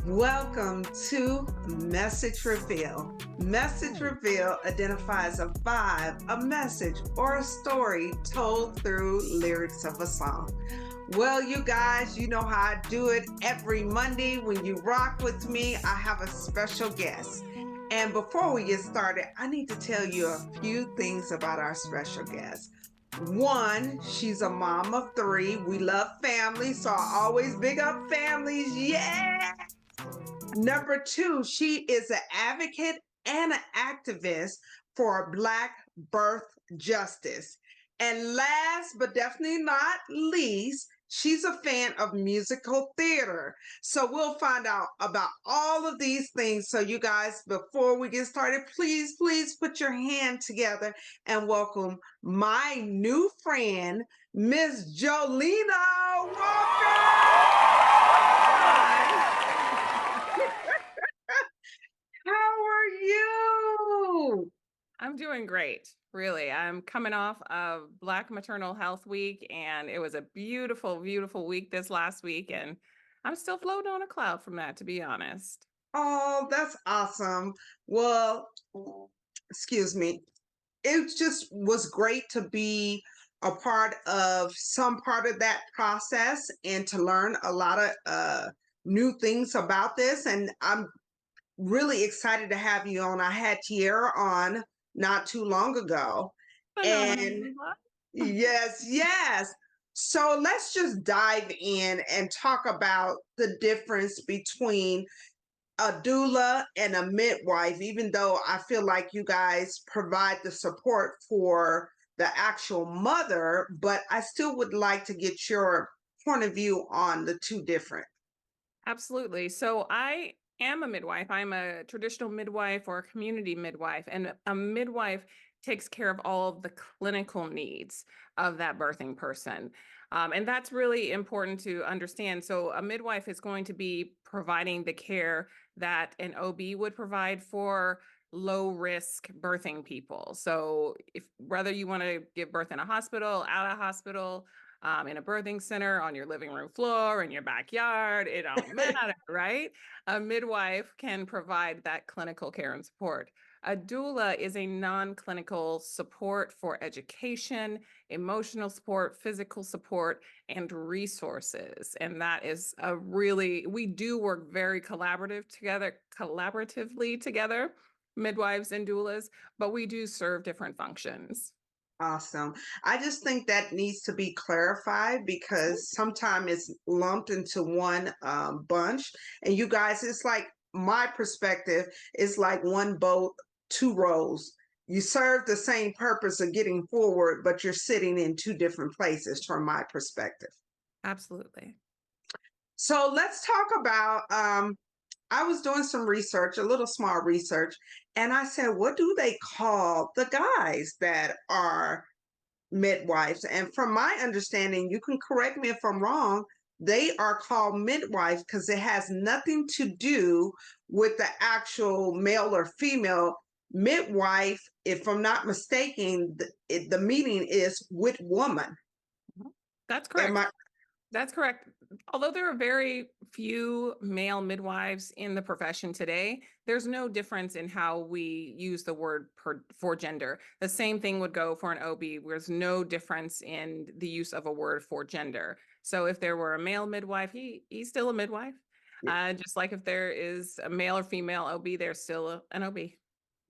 Welcome to Message Reveal. Message Reveal identifies a message, or a story told through lyrics of a song. Well, you guys, you know how I do it every Monday. When you rock with me, I have a special guest. And before we get started, I need to tell you a few things about our special guest. One, she's a mom of three. We love family, so I always big up families. Yeah! Number two, she is an advocate and an activist for Black birth justice. And last but definitely not least, she's a fan of musical theater. So we'll find out about all of these things. So you guys, before we get started, please put your hand together and welcome my new friend, Miss Jollina Walker. How are you? I'm doing great, really. I'm coming off of Black Maternal Health Week, and it was a beautiful, beautiful week this last week, and I'm still floating on a cloud from that, to be honest. Oh, that's awesome. Well, excuse me. It just was great to be a part of some part of that process and to learn a lot of new things about this. And I'm really excited to have you on. I had Tierra on not too long ago. And Phenomenal. yes. So let's just dive in and talk about the difference between a doula and a midwife, even though I feel like you guys provide the support for the actual mother, but I still would like to get your point of view on the two different. Absolutely. So I am a midwife. I'm a traditional midwife or a community midwife, and a midwife takes care of all of the clinical needs of that birthing person. And that's really important to understand. So a midwife is going to be providing the care that an OB would provide for low risk birthing people. So if whether you want to give birth in a hospital, out of hospital, in a birthing center, on your living room floor, in your backyard, it don't matter, right? A midwife can provide that clinical care and support. A doula is a non-clinical support for education, emotional support, physical support, and resources. And that is we do work very collaboratively together, midwives and doulas, but we do serve different functions. Awesome. I just think that needs to be clarified because sometimes it's lumped into one bunch. And you guys, it's like my perspective is like one boat, two rows. You serve the same purpose of getting forward, but you're sitting in two different places from my perspective. Absolutely. So let's talk about I was doing some research, a little small research, and I said, what do they call the guys that are midwives? And from my understanding, you can correct me if I'm wrong, they are called midwives because it has nothing to do with the actual male or female. Midwife, if I'm not mistaken, the meaning is with woman. That's Am correct. I? That's correct. Although there are very few male midwives in the profession today, there's no difference in how we use the word for gender. The same thing would go for an OB. There's no difference in the use of a word for gender. So if there were a male midwife, he's still a midwife. Just like if there is a male or female OB, there's still an OB.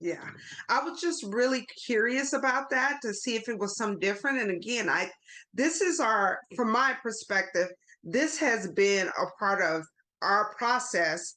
Yeah, I was just really curious about that to see if it was some different. And again, this is from my perspective, this has been a part of our process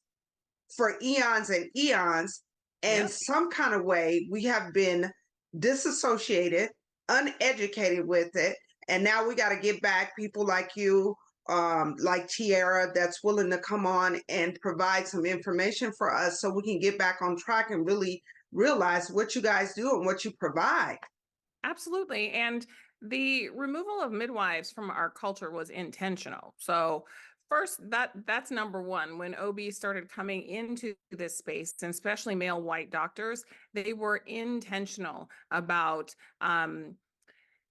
for eons and eons. And Yep. some kind of way, we have been disassociated, uneducated with it. And now we got to get back people like you, like Tierra, that's willing to come on and provide some information for us so we can get back on track and really realize what you guys do and what you provide. Absolutely. And the removal of midwives from our culture was intentional. So first, that's number one. When OB started coming into this space, and especially male white doctors, they were intentional about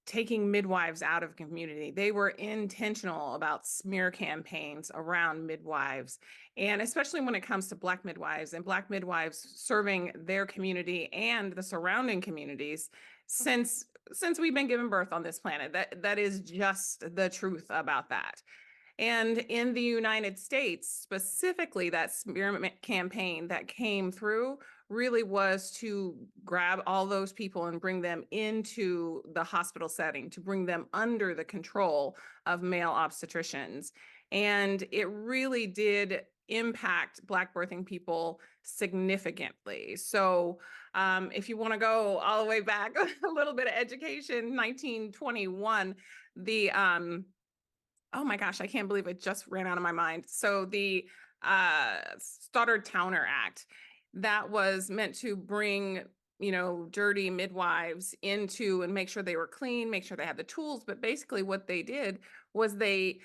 taking midwives out of community. They were intentional about smear campaigns around midwives, and especially when it comes to Black midwives and Black midwives serving their community and the surrounding communities since we've been given birth on this planet. That is just the truth about that. And in the United States, specifically, that smear campaign that came through really was to grab all those people and bring them into the hospital setting, to bring them under the control of male obstetricians. And it really did impact Black birthing people significantly. So if you want to go all the way back, a little bit of education, 1921, the oh my gosh, I can't believe it just ran out of my mind. So the Stoddard-Towner Act, that was meant to bring, dirty midwives into and make sure they were clean, make sure they had the tools. But basically what they did was they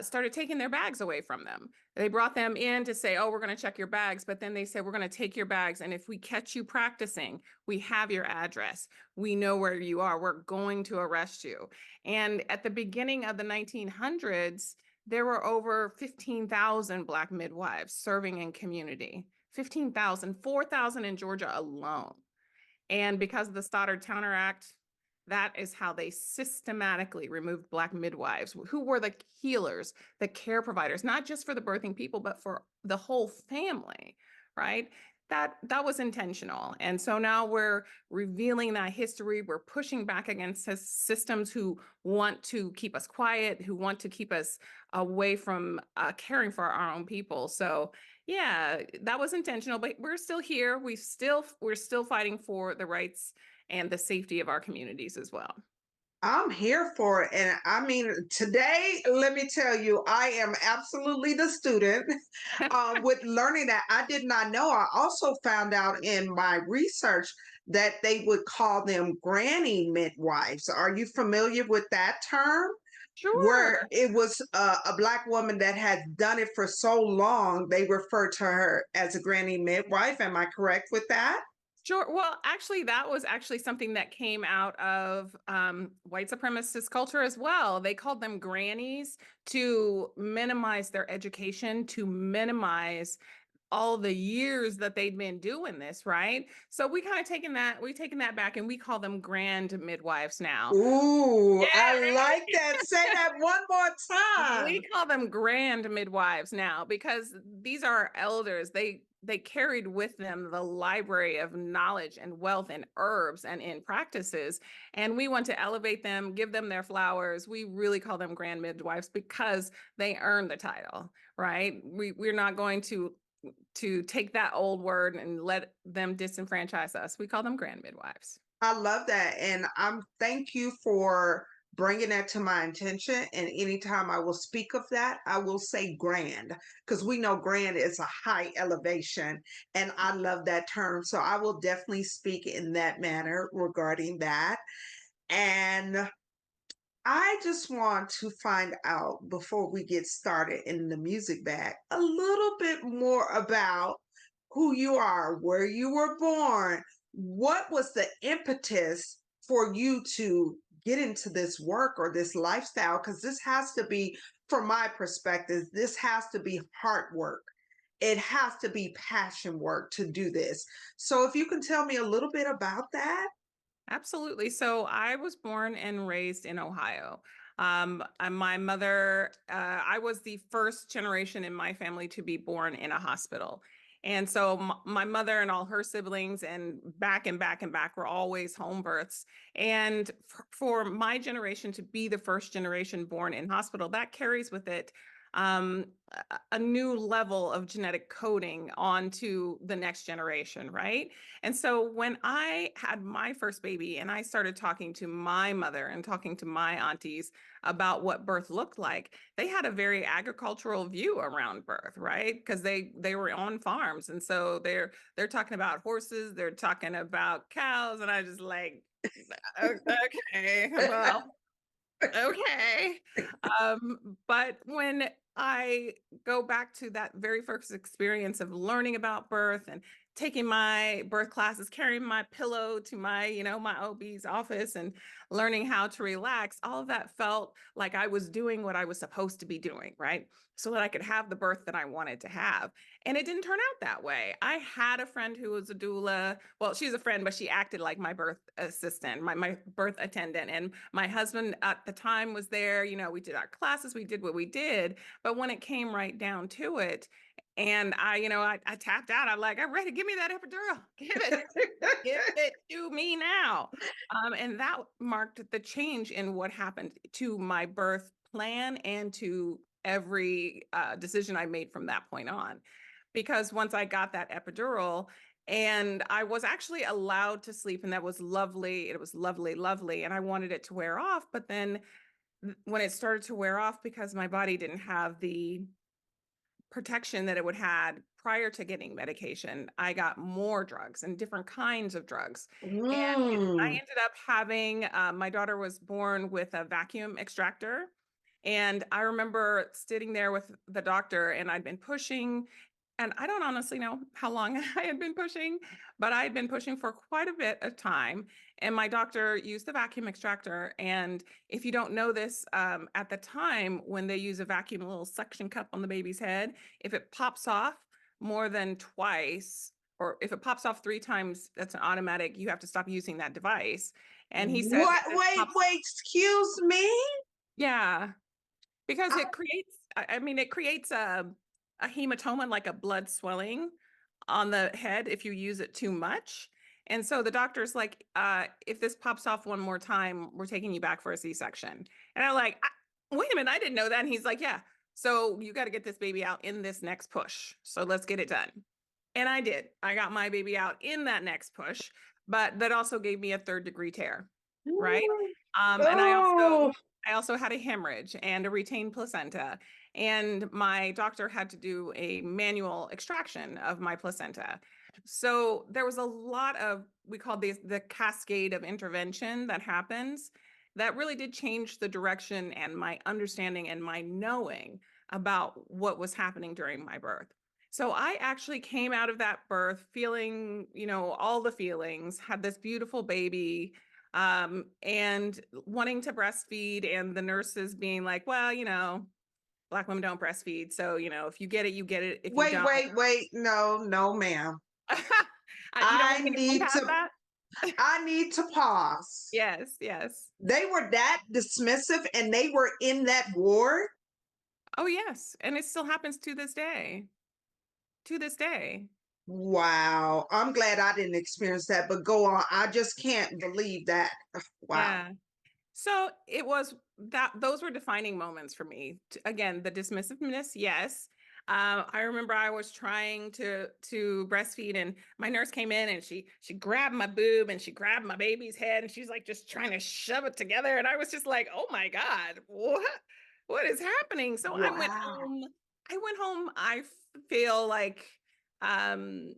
started taking their bags away from them. They brought them in to say, oh, we're going to check your bags. But then they said, we're going to take your bags. And if we catch you practicing, we have your address. We know where you are. We're going to arrest you. And at the beginning of the 1900s, there were over 15,000 Black midwives serving in community. 15,000, 4,000 in Georgia alone. And because of the Stoddard-Towner Act, that is how they systematically removed Black midwives, who were the healers, the care providers, not just for the birthing people, but for the whole family, right? That was intentional. And so now we're revealing that history. We're pushing back against systems who want to keep us quiet, who want to keep us away from caring for our own people. So yeah, that was intentional, but we're still here. We're still fighting for the rights and the safety of our communities as well. I'm here for it. And I mean, today, let me tell you, I am absolutely the student with learning that I did not know. I also found out in my research that they would call them granny midwives. Are you familiar with that term? Where Sure. it was a Black woman that had done it for so long, they refer to her as a granny midwife. Am I correct with that? Sure. Well, actually, that was actually something that came out of white supremacist culture as well. They called them grannies to minimize their education, to minimize all the years that they'd been doing this, right? So we've taken that back and we call them grand midwives now. Ooh, Yeah, I right. like that. Say that one more We time. call them grand midwives now because these are elders. They carried with them the library of knowledge and wealth and herbs and in practices. And we want to elevate them, give them their flowers. We really call them grand midwives because they earn the title, right? We're not going to take that old word and let them disenfranchise us. We call them grand midwives. I love that. And I'm thank you for bringing that to my attention. And anytime I will speak of that, I will say grand because we know grand is a high elevation. And I love that term. So I will definitely speak in that manner regarding that. And I just want to find out before we get started in the music bag a little bit more about who you are, where you were born, what was the impetus for you to get into this work or this lifestyle? Because this has to be, from my perspective, this has to be hard work. It has to be passion work to do this. So if you can tell me a little bit about that. Absolutely. So I was born and raised in Ohio. And my mother, I was the first generation in my family to be born in a hospital. And so my mother and all her siblings and back were always home births. And for my generation to be the first generation born in hospital, that carries with it a new level of genetic coding onto the next generation, right? And so when I had my first baby and I started talking to my mother and talking to my aunties about what birth looked like, they had a very agricultural view around birth, right? Because they were on farms. And so they're talking about horses, they're talking about cows, and I just like, okay, well, okay. But when I go back to that very first experience of learning about birth and taking my birth classes, carrying my pillow to my, my OB's office and learning how to relax, all of that felt like I was doing what I was supposed to be doing, right? So that I could have the birth that I wanted to have. And it didn't turn out that way. I had a friend who was a doula. Well, she's a friend, but she acted like my birth assistant, my birth attendant. And my husband at the time was there. We did our classes, we did what we did. But when it came right down to it, and I tapped out. I'm like, I'm ready. Give me that epidural. Give it to me now. And that marked the change in what happened to my birth plan and to every decision I made from that point on. Because once I got that epidural, and I was actually allowed to sleep, and that was lovely. It was lovely, lovely. And I wanted it to wear off. But then when it started to wear off, because my body didn't have the protection that it would had prior to getting medication, I got more drugs and different kinds of drugs. And I Mm. ended up having, my daughter was born with a vacuum extractor. And I remember sitting there with the doctor, and I'd been pushing, and I don't honestly know how long I had been pushing, but I had been pushing for quite a bit of time. And my doctor used the vacuum extractor. And if you don't know this, at the time when they use a vacuum, a little suction cup on the baby's head, if it pops off more than twice, or if it pops off 3 times, that's an automatic, you have to stop using that device. And he said, What? if it Wait, pops, wait, excuse me? yeah, because I, it creates, I mean, it creates a hematoma, like a blood swelling on the head if you use it too much. And so the doctor's like, if this pops off one more time, we're taking you back for a C-section. And I'm like, wait a minute, I didn't know that. And he's like, yeah, so you got to get this baby out in this next push. So let's get it done. And I did. I got my baby out in that next push, but that also gave me a 3rd-degree tear, right? And oh, I also had a hemorrhage and a retained placenta, and my doctor had to do a manual extraction of my placenta. So there was a lot of, we called these the cascade of intervention that happens that really did change the direction and my understanding and my knowing about what was happening during my birth. So I actually came out of that birth feeling, all the feelings, had this beautiful baby, and wanting to breastfeed, and the nurses being like, well, Black women don't breastfeed. So, if you get it, you get it. If you wait, don't, wait, wait. No, no, ma'am. you don't I want me to move need past to that? I need to pause. Yes, yes. They were that dismissive and they were in that ward. Oh, yes. And it still happens to this day. To this day. Wow. I'm glad I didn't experience that, but go on. I just can't believe that. Ugh, wow. Yeah. So it was that those were defining moments for me. Again, the dismissiveness, yes. I remember I was trying to breastfeed, and my nurse came in, and she grabbed my boob, and she grabbed my baby's head, and she's like just trying to shove it together, and I was just like, oh my God, what is happening? So I went Wow. home. I went home. Feel like um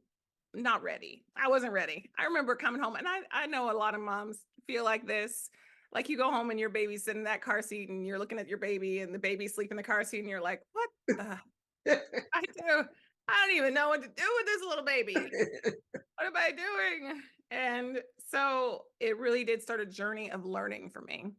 not ready. I wasn't ready. I remember coming home, and I know a lot of moms feel like this. Like you go home and your baby's sitting in that car seat, and you're looking at your baby, and the baby's sleeping in the car seat, and you're like, what the I do? I don't even know what to do with this little baby. What am I doing? And so it really did start a journey of learning for me,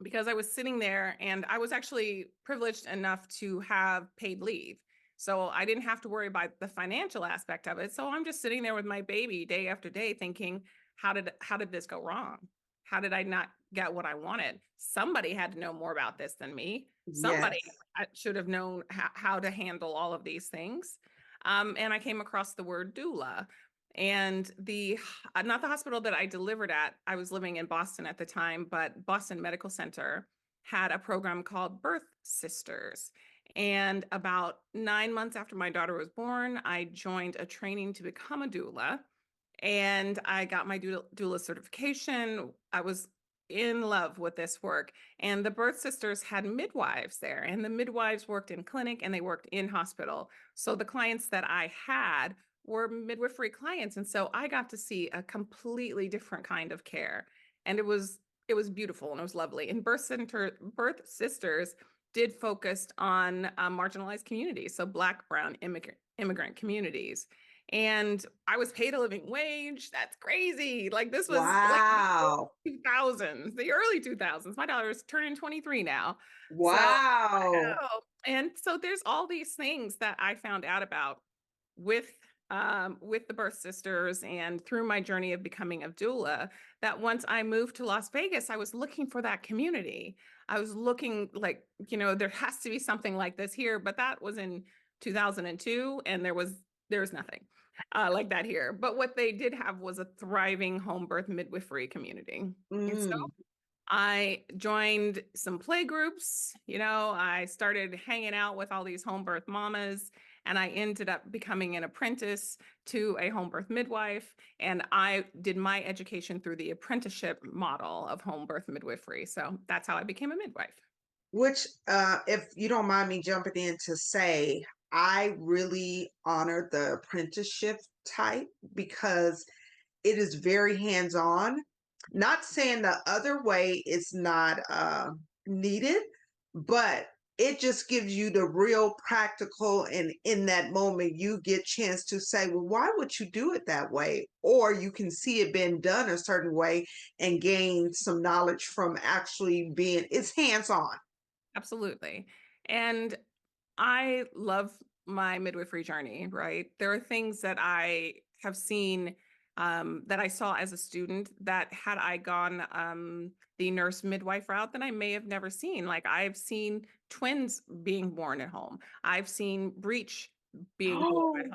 because I was sitting there, and I was actually privileged enough to have paid leave. So I didn't have to worry about the financial aspect of it. So I'm just sitting there with my baby day after day thinking, how did this go wrong? How did I not get what I wanted? Somebody had to know more about this than me. Somebody Yes. should have known how to handle all of these things. And I came across the word doula. And not the hospital that I delivered at, I was living in Boston at the time, but Boston Medical Center had a program called Birth Sisters. And about 9 months after my daughter was born, I joined a training to become a doula, and I got my doula certification. I was in love with this work. And the Birth Sisters had midwives there, and the midwives worked in clinic and they worked in hospital. So the clients that I had were midwifery clients. And so I got to see a completely different kind of care. And it was beautiful and it was lovely. And Birth Sisters did focus on marginalized communities, so Black, brown, immigrant communities. And I was paid a living wage. That's crazy. Like this was like Wow. 2000s, the early 2000s. My daughter is turning 23 now. So I Wow. know. And so there's all these things that I found out about with with the birth sisters and through my journey of becoming a doula, that once I moved to Las Vegas, I was looking for that community. I was looking like, there has to be something like this here, but that was in 2002 and there was nothing like that here. But what they did have was a thriving home birth midwifery community. And so Mm. I joined some play groups. I started hanging out with all these home birth mamas, and I ended up becoming an apprentice to a home birth midwife. And I did my education through the apprenticeship model of home birth midwifery. So that's how I became a midwife. Which, if you don't mind me jumping in to say, I really honor the apprenticeship type because it is very hands-on. Not saying the other way is not needed, but it just gives you the real practical, and in that moment you get chance to say, well, why would you do it that way? Or you can see it being done a certain way and gain some knowledge from actually being, it's hands-on. Absolutely. And I love my midwifery journey, right? There are things that I have seen that I saw as a student that had I gone the nurse midwife route, that I may have never seen. Like I've seen twins being born at home. I've seen breech being born at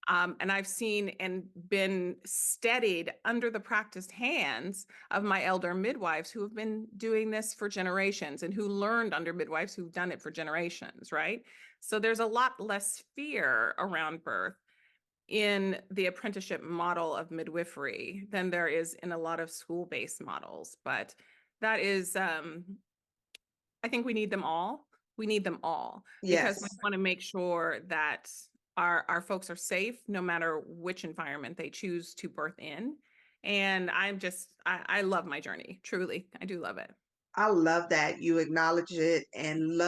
home. And I've seen and been steadied under the practiced hands of my elder midwives who have been doing this for generations and who learned under midwives who've done it for generations, right? So there's a lot less fear around birth in the apprenticeship model of midwifery than there is in a lot of school-based models. But that is, I think we need them all. We need them all because we Yes. want to make sure that our folks are safe no matter which environment they choose to birth in. And I love my journey. Truly, I do love it. I love that you acknowledge it, and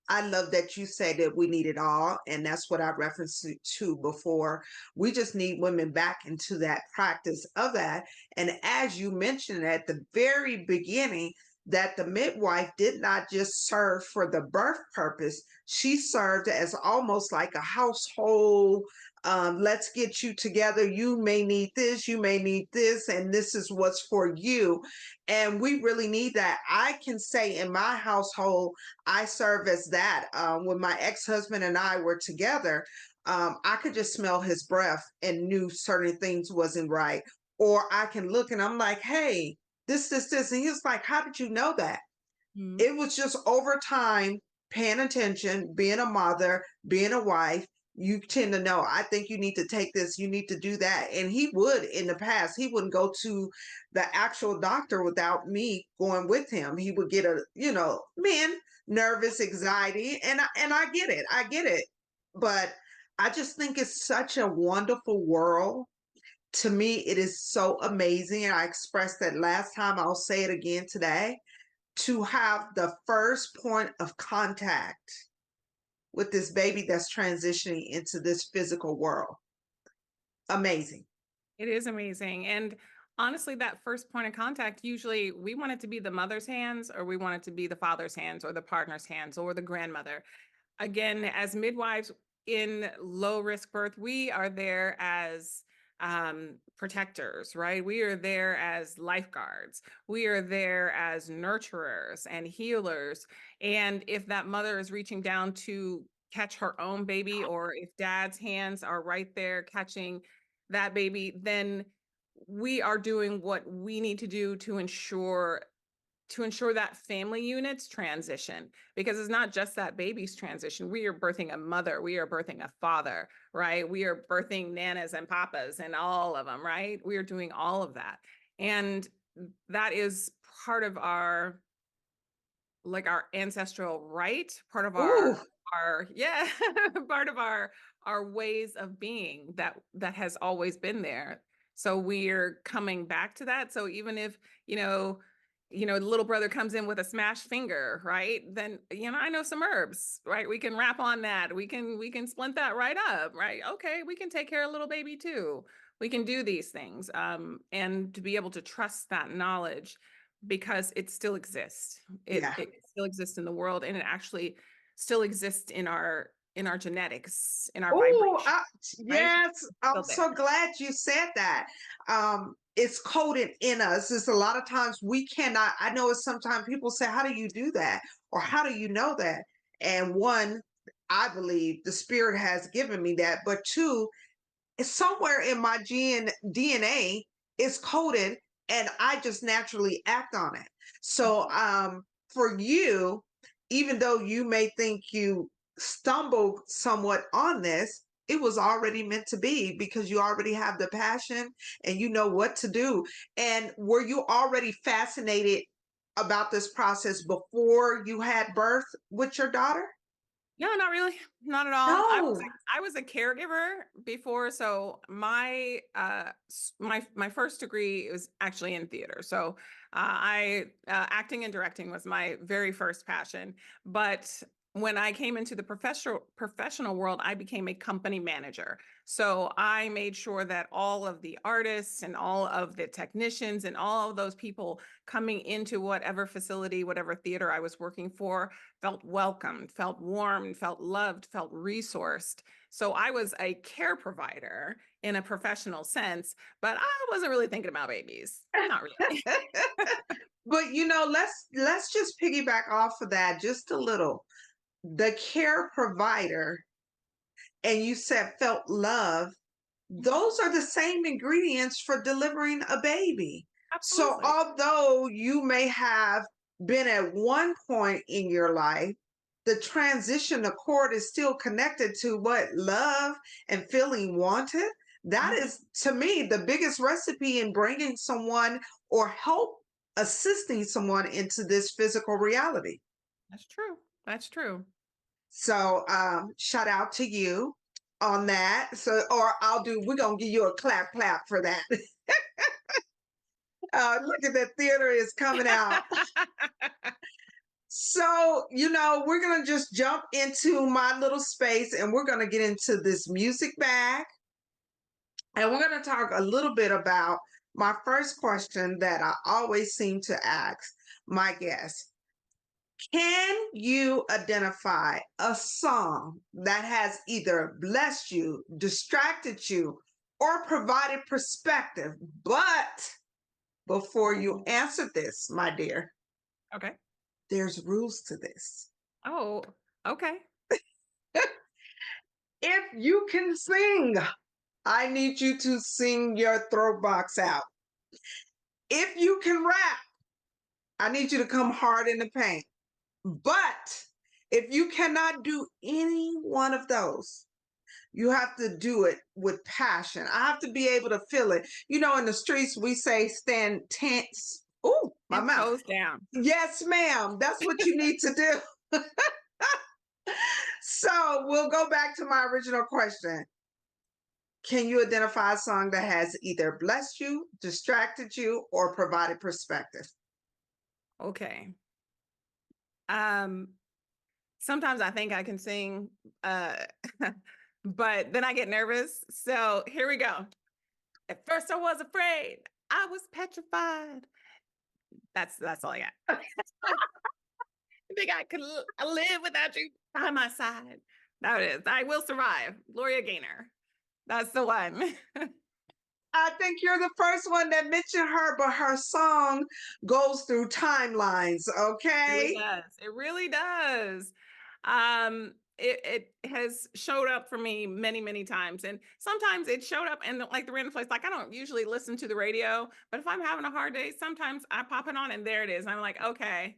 I love that you say that we need it all. And that's what I referenced to before. We just need women back into that practice of that. And as you mentioned at the very beginning, that the midwife did not just serve for the birth purpose, she served as almost like a household. Let's get you together. You may need this, you may need this, and this is what's for you. And we really need that. I can say in my household, I serve as that. When my ex-husband and I were together, I could just smell his breath and knew certain things wasn't right. Or I can look and I'm like, hey, this. And he was like, how did you know that? Mhm. It was just over time, paying attention, being a mother, being a wife. You tend to know, I think you need to take this, you need to do that. And he would, in the past, he wouldn't go to the actual doctor without me going with him. He would get man, nervous, anxiety. And I get it. I get it. But I just think it's such a wonderful world. To me, it is so amazing. And I expressed that last time. I'll say it again today, to have the first point of contact with this baby that's transitioning into this physical world. Amazing. It is amazing. And honestly, that first point of contact, usually we want it to be the mother's hands, or we want it to be the father's hands, or the partner's hands, or the grandmother. Again, as midwives in low risk birth, we are there as protectors, right? We are there as lifeguards. We are there as nurturers and healers. And if that mother is reaching down to catch her own baby, or if dad's hands are right there catching that baby, then we are doing what we need to do to ensure that family unit's transition, because it's not just that baby's transition. We are birthing a mother, we are birthing a father, right? We are birthing nanas and papas and all of them, right? We are doing all of that. And that is part of our ancestral right, part of Ooh, our yeah, part of our ways of being that has always been there. So we're coming back to that. So even if, you know, the little brother comes in with a smashed finger, right? Then, I know some herbs, right? We can wrap on that. We can splint that right up, right? Okay, we can take care of little baby too. We can do these things. And to be able to trust that knowledge because it still exists. Yeah. It still exists in the world, and it actually still exists in our genetics, in our Oh, vibration, right? yes. I'm Still so there. glad you said that. It's coded in us. It's a lot of times we cannot. I know it's sometimes people say, "How do you do that?" or "How do you know that?" And one, I believe the spirit has given me that. But two, it's somewhere in my DNA is coded, and I just naturally act on it. So for you, even though you may think you stumbled somewhat on this, it was already meant to be because you already have the passion and you know what to do. And were you already fascinated about this process before you had birth with your daughter? No, not really. Not at all. I was No. a, I was a caregiver before, so my first degree was actually in theater. So I acting and directing was my very first passion. But when I came into the professional world, I became a company manager. So I made sure that all of the artists and all of the technicians and all of those people coming into whatever facility, whatever theater I was working for, felt welcomed, felt warmed, felt loved, felt resourced. So I was a care provider in a professional sense, but I wasn't really thinking about babies. Not really. But let's just piggyback off of that just a little. The care provider, and you said felt love, those are the same ingredients for delivering a baby. So Absolutely. although you may have been at one point in your life, the transition accord is still connected to what love and feeling wanted. That Mhm. is, to me, the biggest recipe in bringing someone or help assisting someone into this physical reality. That's true. That's true. So shout out to you on that. So, or we're going to give you a clap, clap for that. Look at that theater is coming out. So, we're going to just jump into my little space and we're going to get into this music bag. And we're going to talk a little bit about my first question that I always seem to ask my guests. Can you identify a song that has either blessed you, distracted you, or provided perspective? But before you answer this, my dear, Okay. there's rules to this. Oh, okay. If you can sing, I need you to sing your throat box out. If you can rap, I need you to come hard in the paint. But if you cannot do any one of those, you have to do it with passion. I have to be able to feel it. In the streets, we say stand tense. Oh, my And mouth. toes down. Yes, ma'am. That's what you need to do. So we'll go back to my original question. Can you identify a song that has either blessed you, distracted you, or provided perspective? Okay. Um, Sometimes I think I can sing, uh, but then I get nervous. So here we go. At first I was afraid. I was petrified. That's all I got. I think I could live without you by my side. That is. I will survive. Gloria Gaynor. That's the one. I think you're the first one that mentioned her, but her song goes through timelines, Really okay? does. It really does. It has showed up for me many, many times. And sometimes it showed up in like the random place. Like I don't usually listen to the radio, but if I'm having a hard day, sometimes I pop it on and there it is. I'm like, okay,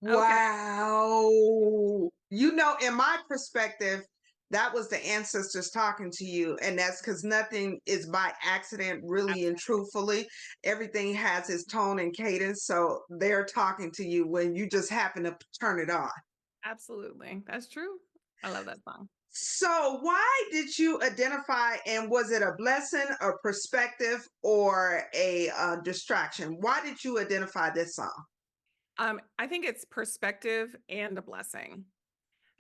okay. Wow. In my perspective, that was the ancestors talking to you. And that's because nothing is by accident, really and truthfully. Everything has its tone and cadence. So they're talking to you when you just happen to turn it on. Absolutely. That's true. I love that song. So, why did you identify, and was it a blessing, a perspective, or a distraction? Why did you identify this song? I think it's perspective and a blessing.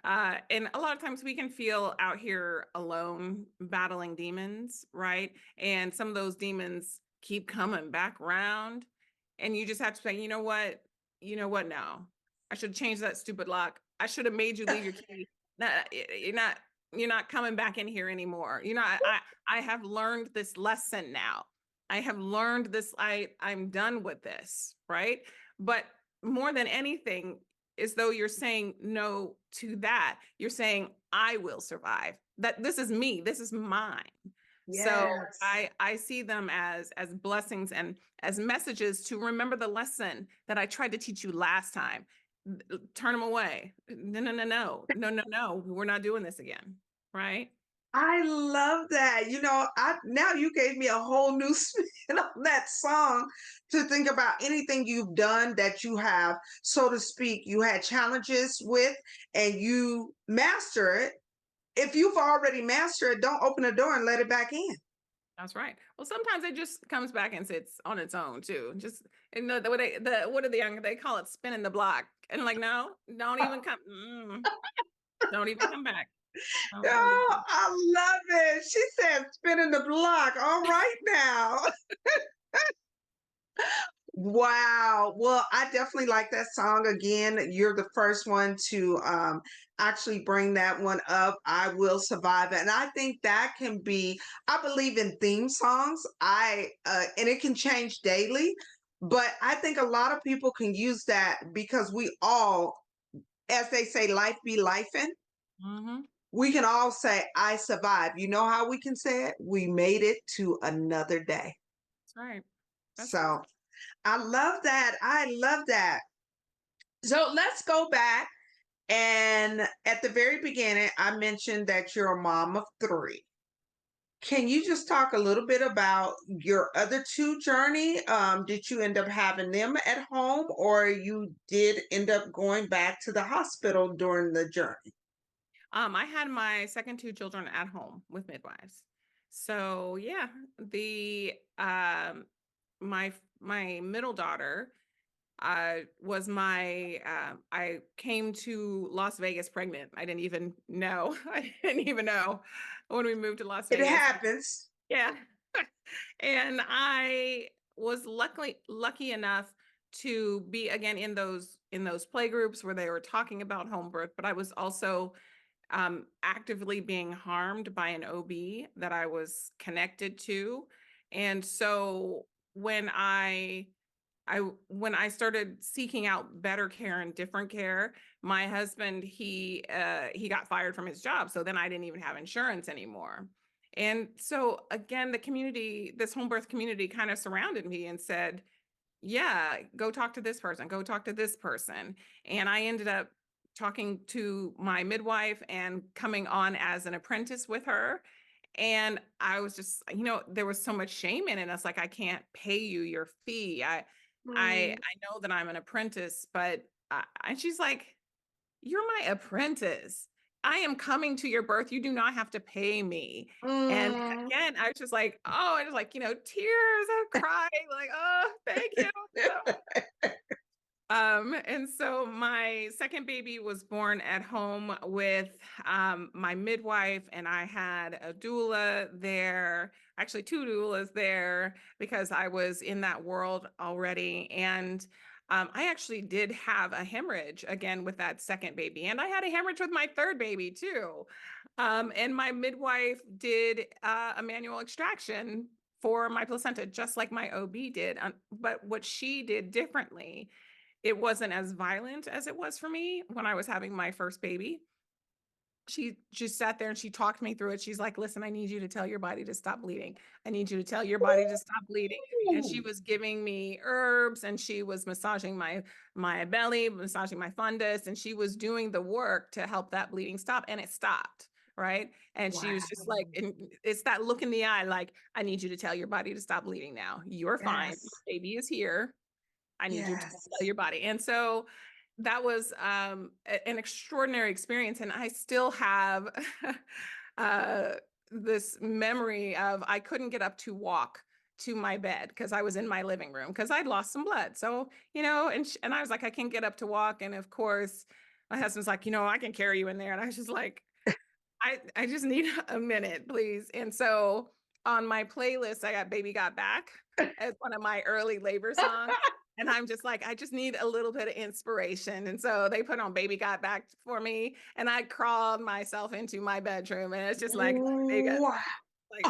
And a lot of times we can feel out here alone battling demons, right? And some of those demons keep coming back around. And you just have to say, you know what? You know what? No, I should change that stupid lock. I should have made you leave your key. You're not coming back in here anymore. I have learned this lesson now. I have learned this. I'm done with this, right? But more than anything, as though you're saying no to that. You're saying, I will survive. That this is me, this is mine. So Yes. I see them as blessings and as messages to remember the lesson that I tried to teach you last time. Turn them away. No, no, no, no, no, no, no. We're not doing this again. Right? I love that. I now you gave me a whole new spin on that song to think about anything you've done that you have, so to speak, you had challenges with and you master it. If you've already mastered it, don't open the door and let it back in. That's right. Well, sometimes it just comes back and sits on its own too. Just what are the young they call it spinning the block. And like, no, don't even come back. Don't even Oh, I love it. She said spinning the block. All right now. Wow. Well, I definitely like that song. Again, you're the first one to actually bring that one up. I will survive it. And I think that can be, I believe in theme songs. And it can change daily, but I think a lot of people can use that because we all, as they say, life be lifing. hmm We can all say, I survived. You know how we can say it? We made it to another day. That's right. That's right. So I love that. I love that. So let's go back. And at the very beginning, I mentioned that you're a mom of three. Can you just talk a little bit about your other two journey? Did you end up having them at home or you did end up going back to the hospital during the journey? I had my second two children at home with midwives. So yeah, the my middle daughter was my I came to Las Vegas pregnant. I didn't even know. I didn't even know when we moved to Las It Vegas. happens. Yeah. And I was lucky enough to be again in those play groups where they were talking about home birth, but I was also actively being harmed by an OB that I was connected to. And so when I started seeking out better care and different care, my husband he got fired from his job, so then I didn't even have insurance anymore. And so again, the community, this home birth community, kind of surrounded me and said, yeah, go talk to this person, go talk to this person. And I ended up talking to my midwife and coming on as an apprentice with her. And I was just, there was so much shame in it. I was like, I can't pay you your fee. Mm, I know that I'm an apprentice, but and she's like, you're my apprentice. I am coming to your birth. You do not have to pay me. And mm. again, I was just like, oh, I was like, tears of crying, like, oh, thank you. And so my second baby was born at home with my midwife, and I had a doula there, actually two doulas there, because I was in that world already. And I actually did have a hemorrhage again with that second baby, and I had a hemorrhage with my third baby too. And my midwife did a manual extraction for my placenta, just like my OB did. But what she did differently, it wasn't as violent as it was for me when I was having my first baby. She just sat there and she talked me through it. She's like, listen, I need you to tell your body to stop bleeding. I need you to tell your body to stop bleeding. And she Ooh. was giving me herbs, and she was massaging my belly, massaging my fundus, and she was doing the work to help that bleeding stop, and it stopped. Right. And she was just like, Wow. and it's that look in the eye, like, I need you to tell your body to stop bleeding now. You're fine. Yes. Baby is here. I need you to tell Yes. your body. And so that was an extraordinary experience. And I still have uh, this memory of I couldn't get up to walk to my bed because I was in my living room because I'd lost some blood. So, and I was like, I can't get up to walk. And of course, my husband's like, I can carry you in there. And I was just like, I just need a minute, please. And so on my playlist, I got Baby Got Back as one of my early labor songs. And I'm just like, I just need a little bit of inspiration. And so they put on Baby Got Back for me. And I crawled myself into my bedroom. And it's just like, they got Wow.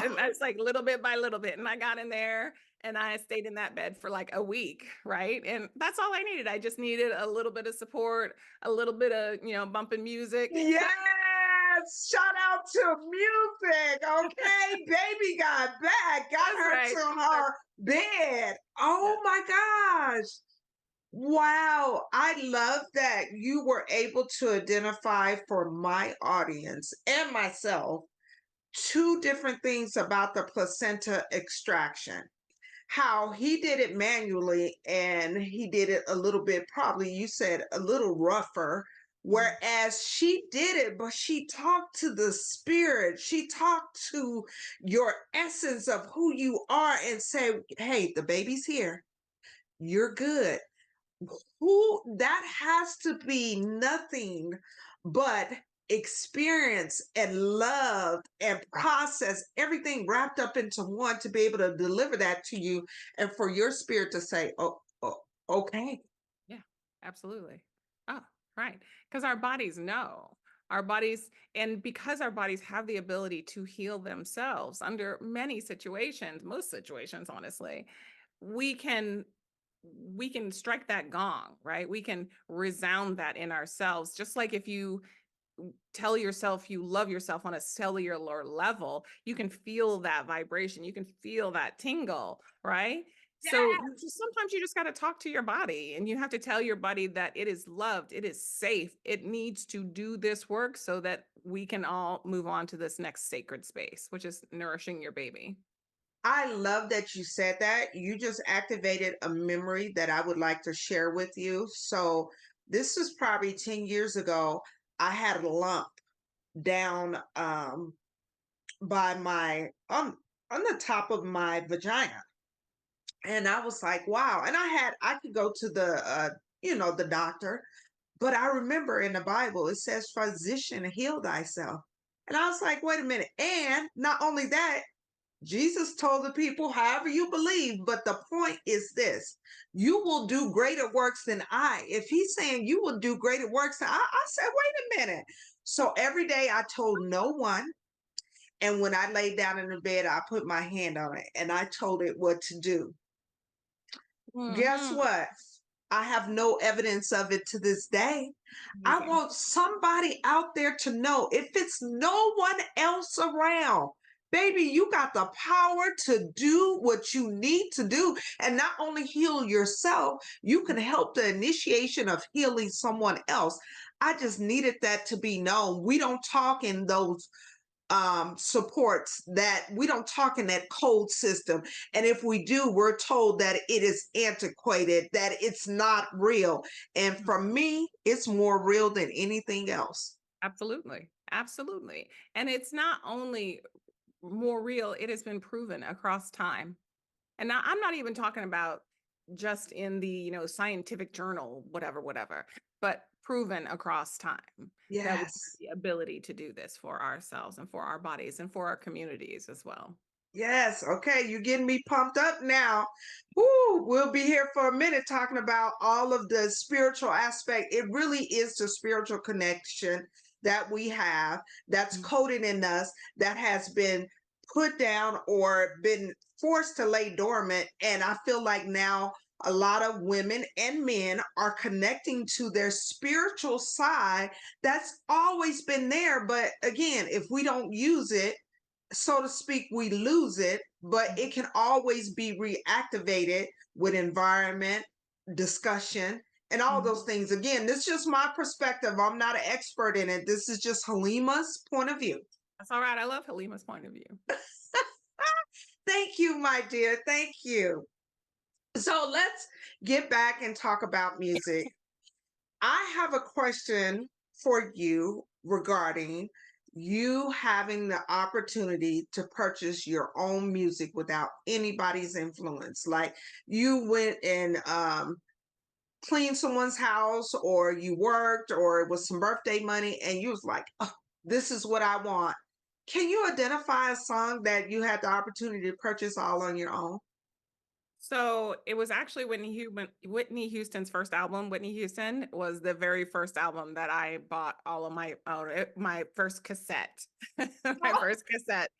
and that's like little bit by little bit. And I got in there and I stayed in that bed for like a week. Right. And that's all I needed. I just needed a little bit of support, a little bit of, bumping music. Yes, shout out to music. Okay, baby got back, got That's her right. to her bed. Yeah. Oh my gosh. Wow, I love that you were able to identify for my audience and myself two different things about the placenta extraction. How he did it manually and he did it a little bit, probably you said a little rougher, Mhm. whereas she did it, but she talked to the spirit. She talked to your essence of who you are and say, hey, the baby's here. You're good. Who that has to be nothing but experience and love and process everything wrapped up into one to be able to deliver that to you and for your spirit to say, oh, okay. Yeah, absolutely. Oh, right. Because our bodies know. Our bodies, and because our bodies have the ability to heal themselves under many situations, most situations, honestly, we can we can strike that gong, right? We can resound that in ourselves. Just like if you tell yourself you love yourself on a cellular level, you can feel that vibration, you can feel that tingle, right? So sometimes you just got to talk to your body and you have to tell your body that it is loved, it is safe, it needs to do this work so that we can all move on to this next sacred space, which is nourishing your baby. I love that you said that. You just activated a memory that I would like to share with you. So, this was probably 10 years ago. I had a lump down by my on the top of my vagina. And I was like, wow. And I could go to the doctor, but I remember in the Bible it says, physician, heal thyself. And I was like, wait a minute. And not only that, Jesus told the people, however you believe, but the point is this: you will do greater works than I. If he's saying you will do greater works than I said, wait a minute. So every day I told no one. And when I laid down in the bed, I put my hand on it and I told it what to do. Guess Hmm. what? I have no evidence of it to this day. I Amazing. want somebody out there to know, if it's no one else around, baby, you got the power to do what you need to do and not only heal yourself, you can help the initiation of healing someone else. I just needed that to be known. We don't talk in those supports, that we don't talk in that code system, and if we do, we're told that it is antiquated, that it's not real, and Mhm. for me it's more real than anything else. Absolutely. Absolutely. And it's not only more real, it has been proven across time. And now I'm not even talking about just in the, scientific journal, whatever, but proven across time that we have Yes, the ability to do this for ourselves and for our bodies and for our communities as well. yes, okay, you're getting me pumped up now. Woo, we'll be here for a minute talking about all of the spiritual aspect. It really is the spiritual connection that we have, that's Mhm. coded in us, that has been put down or been forced to lay dormant. And I feel like now a lot of women and men are connecting to their spiritual side that's always been there. But again, if we don't use it, so to speak, we lose it, but it can always be reactivated with environment, discussion, and all Mhm. those things. Again, this is just my perspective. I'm not an expert in it. This is just Halima's point of view. That's all right. I love Halima's point of view. Thank you, my dear. Thank you. So let's get back and talk about music. I have a question for you regarding you having the opportunity to purchase your own music without anybody's influence. Like you went and cleaned someone's house, or you worked, or it was some birthday money, and you was like, oh, this is what I want. Can you identify a song that you had the opportunity to purchase all on your own? So it was actually Whitney Houston's first album. Whitney Houston was the very first album that I bought all of my first cassette, my first cassette,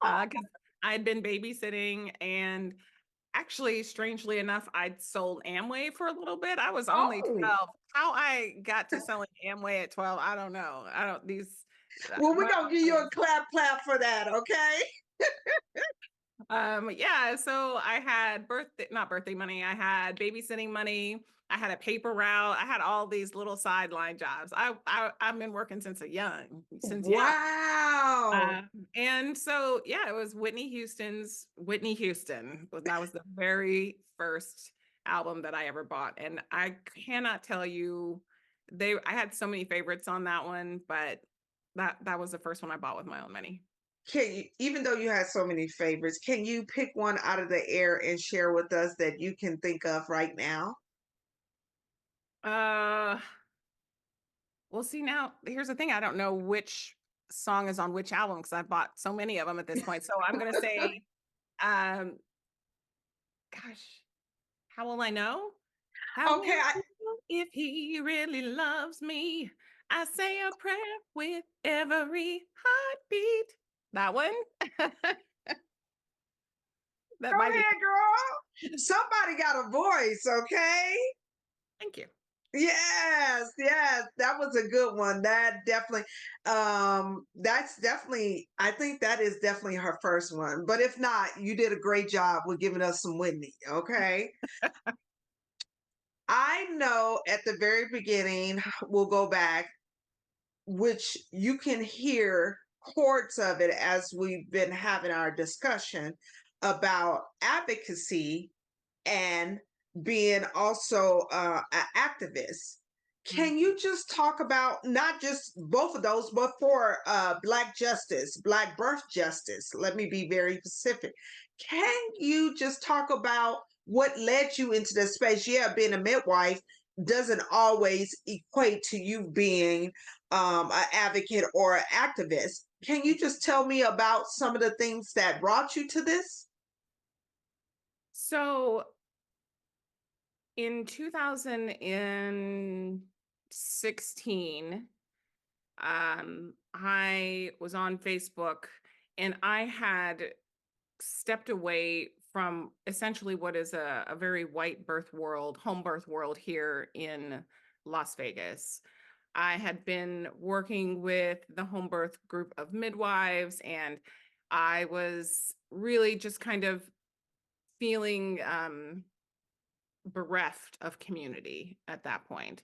because I'd been babysitting, and actually, strangely enough, I'd sold Amway for a little bit. I was only Oh, 12. How I got to selling Amway at 12, I don't know. I don't these well, we're my gonna give you a clap for that, okay? yeah, so I had not birthday money, I had babysitting money, I had a paper route, I had all these little sideline jobs. I've been working since young. Wow. And so yeah, it was Whitney Houston's Whitney Houston. That was the very first album that I ever bought. And I cannot tell you I had so many favorites on that one, but that was the first one I bought with my own money. Can you, even though you had so many favorites, can you pick one out of the air and share with us that you can think of right now? Uh well, see, now here's the thing. I don't know which song is on which album because I've bought so many of them at this point. So I'm gonna say, um, gosh, how will I know? How will Okay, I know if he really loves me? I say a prayer with every heartbeat. That one? That go might be. ahead, girl. Somebody got a voice, okay? Thank you. Yes, yes, that was a good one. That's definitely, I think that is definitely her first one. But if not, you did a great job with giving us some Whitney, okay? I know at the very beginning, we'll go back, which you can hear chords of it as we've been having our discussion about advocacy and being also an activist. Mm. Can you just talk about not just both of those, but for Black justice, Black birth justice? Let me be very specific. Can you just talk about what led you into the space? Yeah, being a midwife doesn't always equate to you being an advocate or an activist. Can you just tell me about some of the things that brought you to this? So in 2016, I was on Facebook, and I had stepped away from essentially what is a very white home birth world here in Las Vegas. I had been working with the home birth group of midwives, and I was really just kind of feeling bereft of community at that point.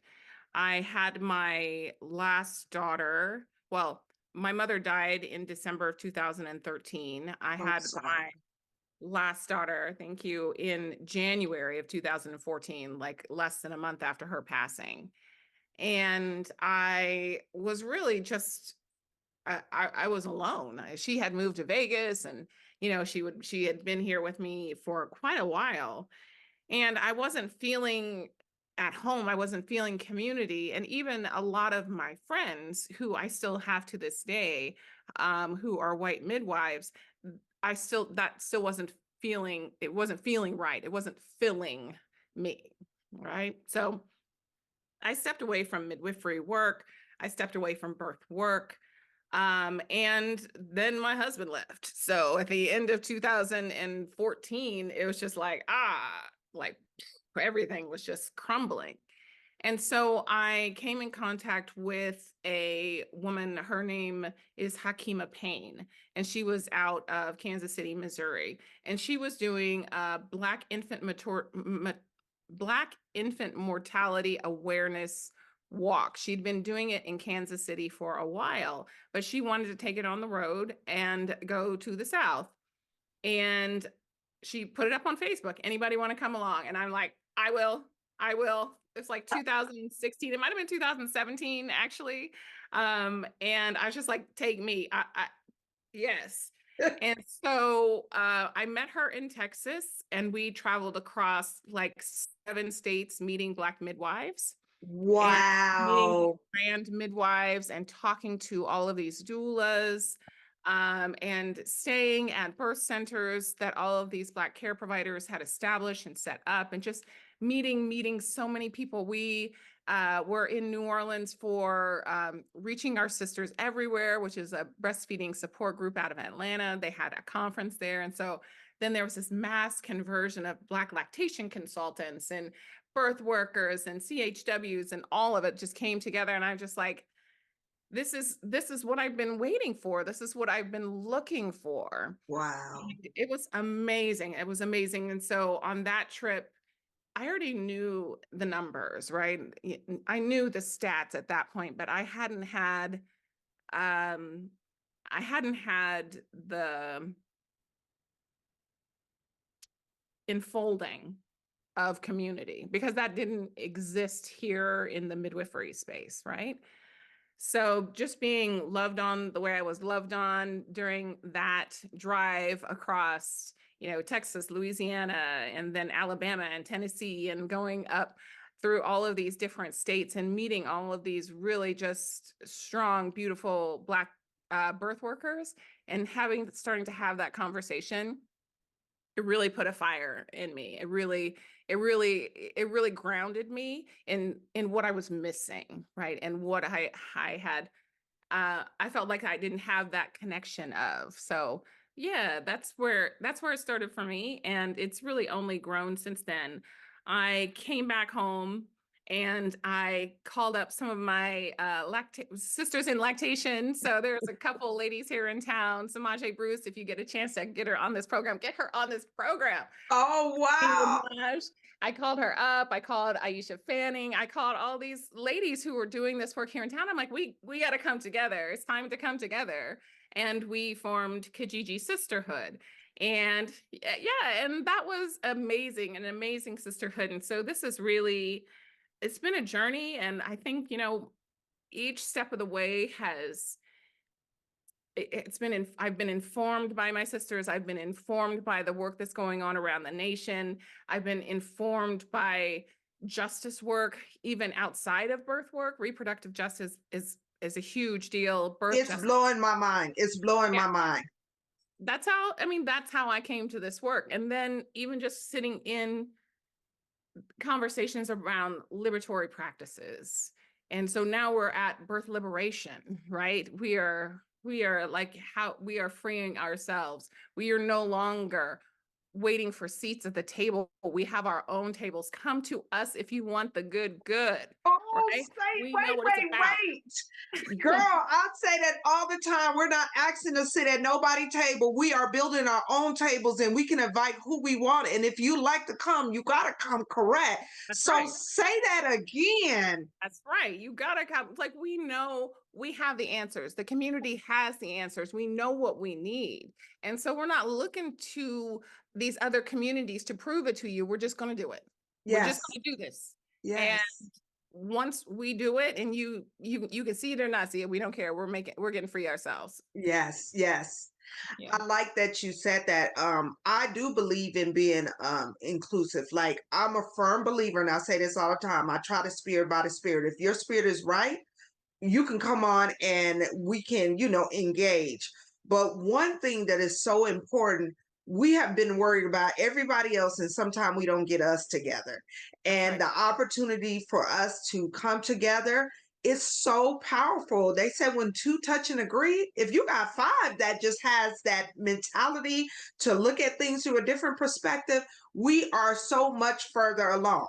I had my last daughter. Well, my mother died in December of 2013. I I'm had sorry. my last daughter, thank you, in January of 2014, like less than a month after her passing. And I was really just I was alone. She had moved to Vegas, and she had been here with me for quite a while, and I wasn't feeling at home. I wasn't feeling community. And even a lot of my friends who I still have to this day, who are white midwives, that still wasn't feeling right. It wasn't filling me. Right. So I stepped away from midwifery work. I stepped away from birth work. And then my husband left. So at the end of 2014, it was just like everything was just crumbling. And so I came in contact with a woman. Her name is Hakima Payne, and she was out of Kansas City, Missouri. And she was doing a Black infant mortality awareness walk. She'd been doing it in Kansas City for a while, but she wanted to take it on the road and go to the South. And she put it up on Facebook. Anybody want to come along? And I'm like, I will. It's like 2016. It might have been 2017, actually. And I was just like, take me. Yes. And so I met her in Texas, and we traveled across like 7 states meeting Black midwives and meeting Wow. grand midwives and talking to all of these doulas, and staying at birth centers that all of these Black care providers had established and set up, and just meeting so many people. We were in New Orleans for Reaching Our Sisters Everywhere, which is a breastfeeding support group out of Atlanta. They had a conference there. And so then there was this mass conversion of Black lactation consultants and birth workers and CHWs, and all of it just came together. And I'm just like, this is what I've been waiting for. This is what I've been looking for. Wow. And it was amazing. It was amazing. And so on that trip, I already knew the numbers, right? I knew the stats at that point, but I hadn't had the enfolding of community, because that didn't exist here in the midwifery space, right? So just being loved on the way I was loved on during that drive across, Texas, Louisiana, and then Alabama and Tennessee, and going up through all of these different states and meeting all of these really just strong, beautiful Black birth workers, and starting to have that conversation, it really put a fire in me. It really grounded me in what I was missing, right? And what I had, I felt like I didn't have that connection of. So yeah, that's where it started for me. And it's really only grown since then. I came back home and I called up some of my sisters in lactation. So there's a couple ladies here in town, Samaje Bruce. If you get a chance to get her on this program, get her on this program. Oh, wow. I called her up. I called Aisha Fanning. I called all these ladies who were doing this work here in town. I'm like, we got to come together. It's time to come together. And we formed Kijiji Sisterhood. And yeah, and that was amazing, an amazing sisterhood. And so this is really, it's been a journey. And I think, each step of the way I've been informed by my sisters. I've been informed by the work that's going on around the nation. I've been informed by justice work, even outside of birth work. Reproductive justice is a huge deal. Birth It's justice. blowing my mind. It's blowing my mind. That's how I came to this work. And then even just sitting in conversations around liberatory practices. And so now we're at birth liberation, right? We are like, how we are freeing ourselves. We are no longer waiting for seats at the table. We have our own tables. Come to us if you want the good, Oh, right? say, We know wait, what it's wait, about. wait. Girl, I say that all the time. We're not asking to sit at nobody's table. We are building our own tables, and we can invite who we want. And if you like to come, you got to come correct. That's So right. say that again. That's right. You gotta come. Like, we know we have the answers. The community has the answers. We know what we need. And so we're not looking to these other communities to prove it to you. We're just going to do it. We're just Yes. going to do this. Yes. And once we do it, and you can see it or not see it, we don't care. We're getting free ourselves. Yes. Yes. Yeah. I like that you said that. I do believe in being inclusive. Like, I'm a firm believer, and I say this all the time. I try to spirit by the spirit. If your spirit is right, you can come on and we can, engage. But one thing that is so important, we have been worried about everybody else, and sometimes we don't get us together. That's And right. the opportunity for us to come together is so powerful. They said when two touch and agree, if you got five that just has that mentality to look at things through a different perspective, we are so much further along.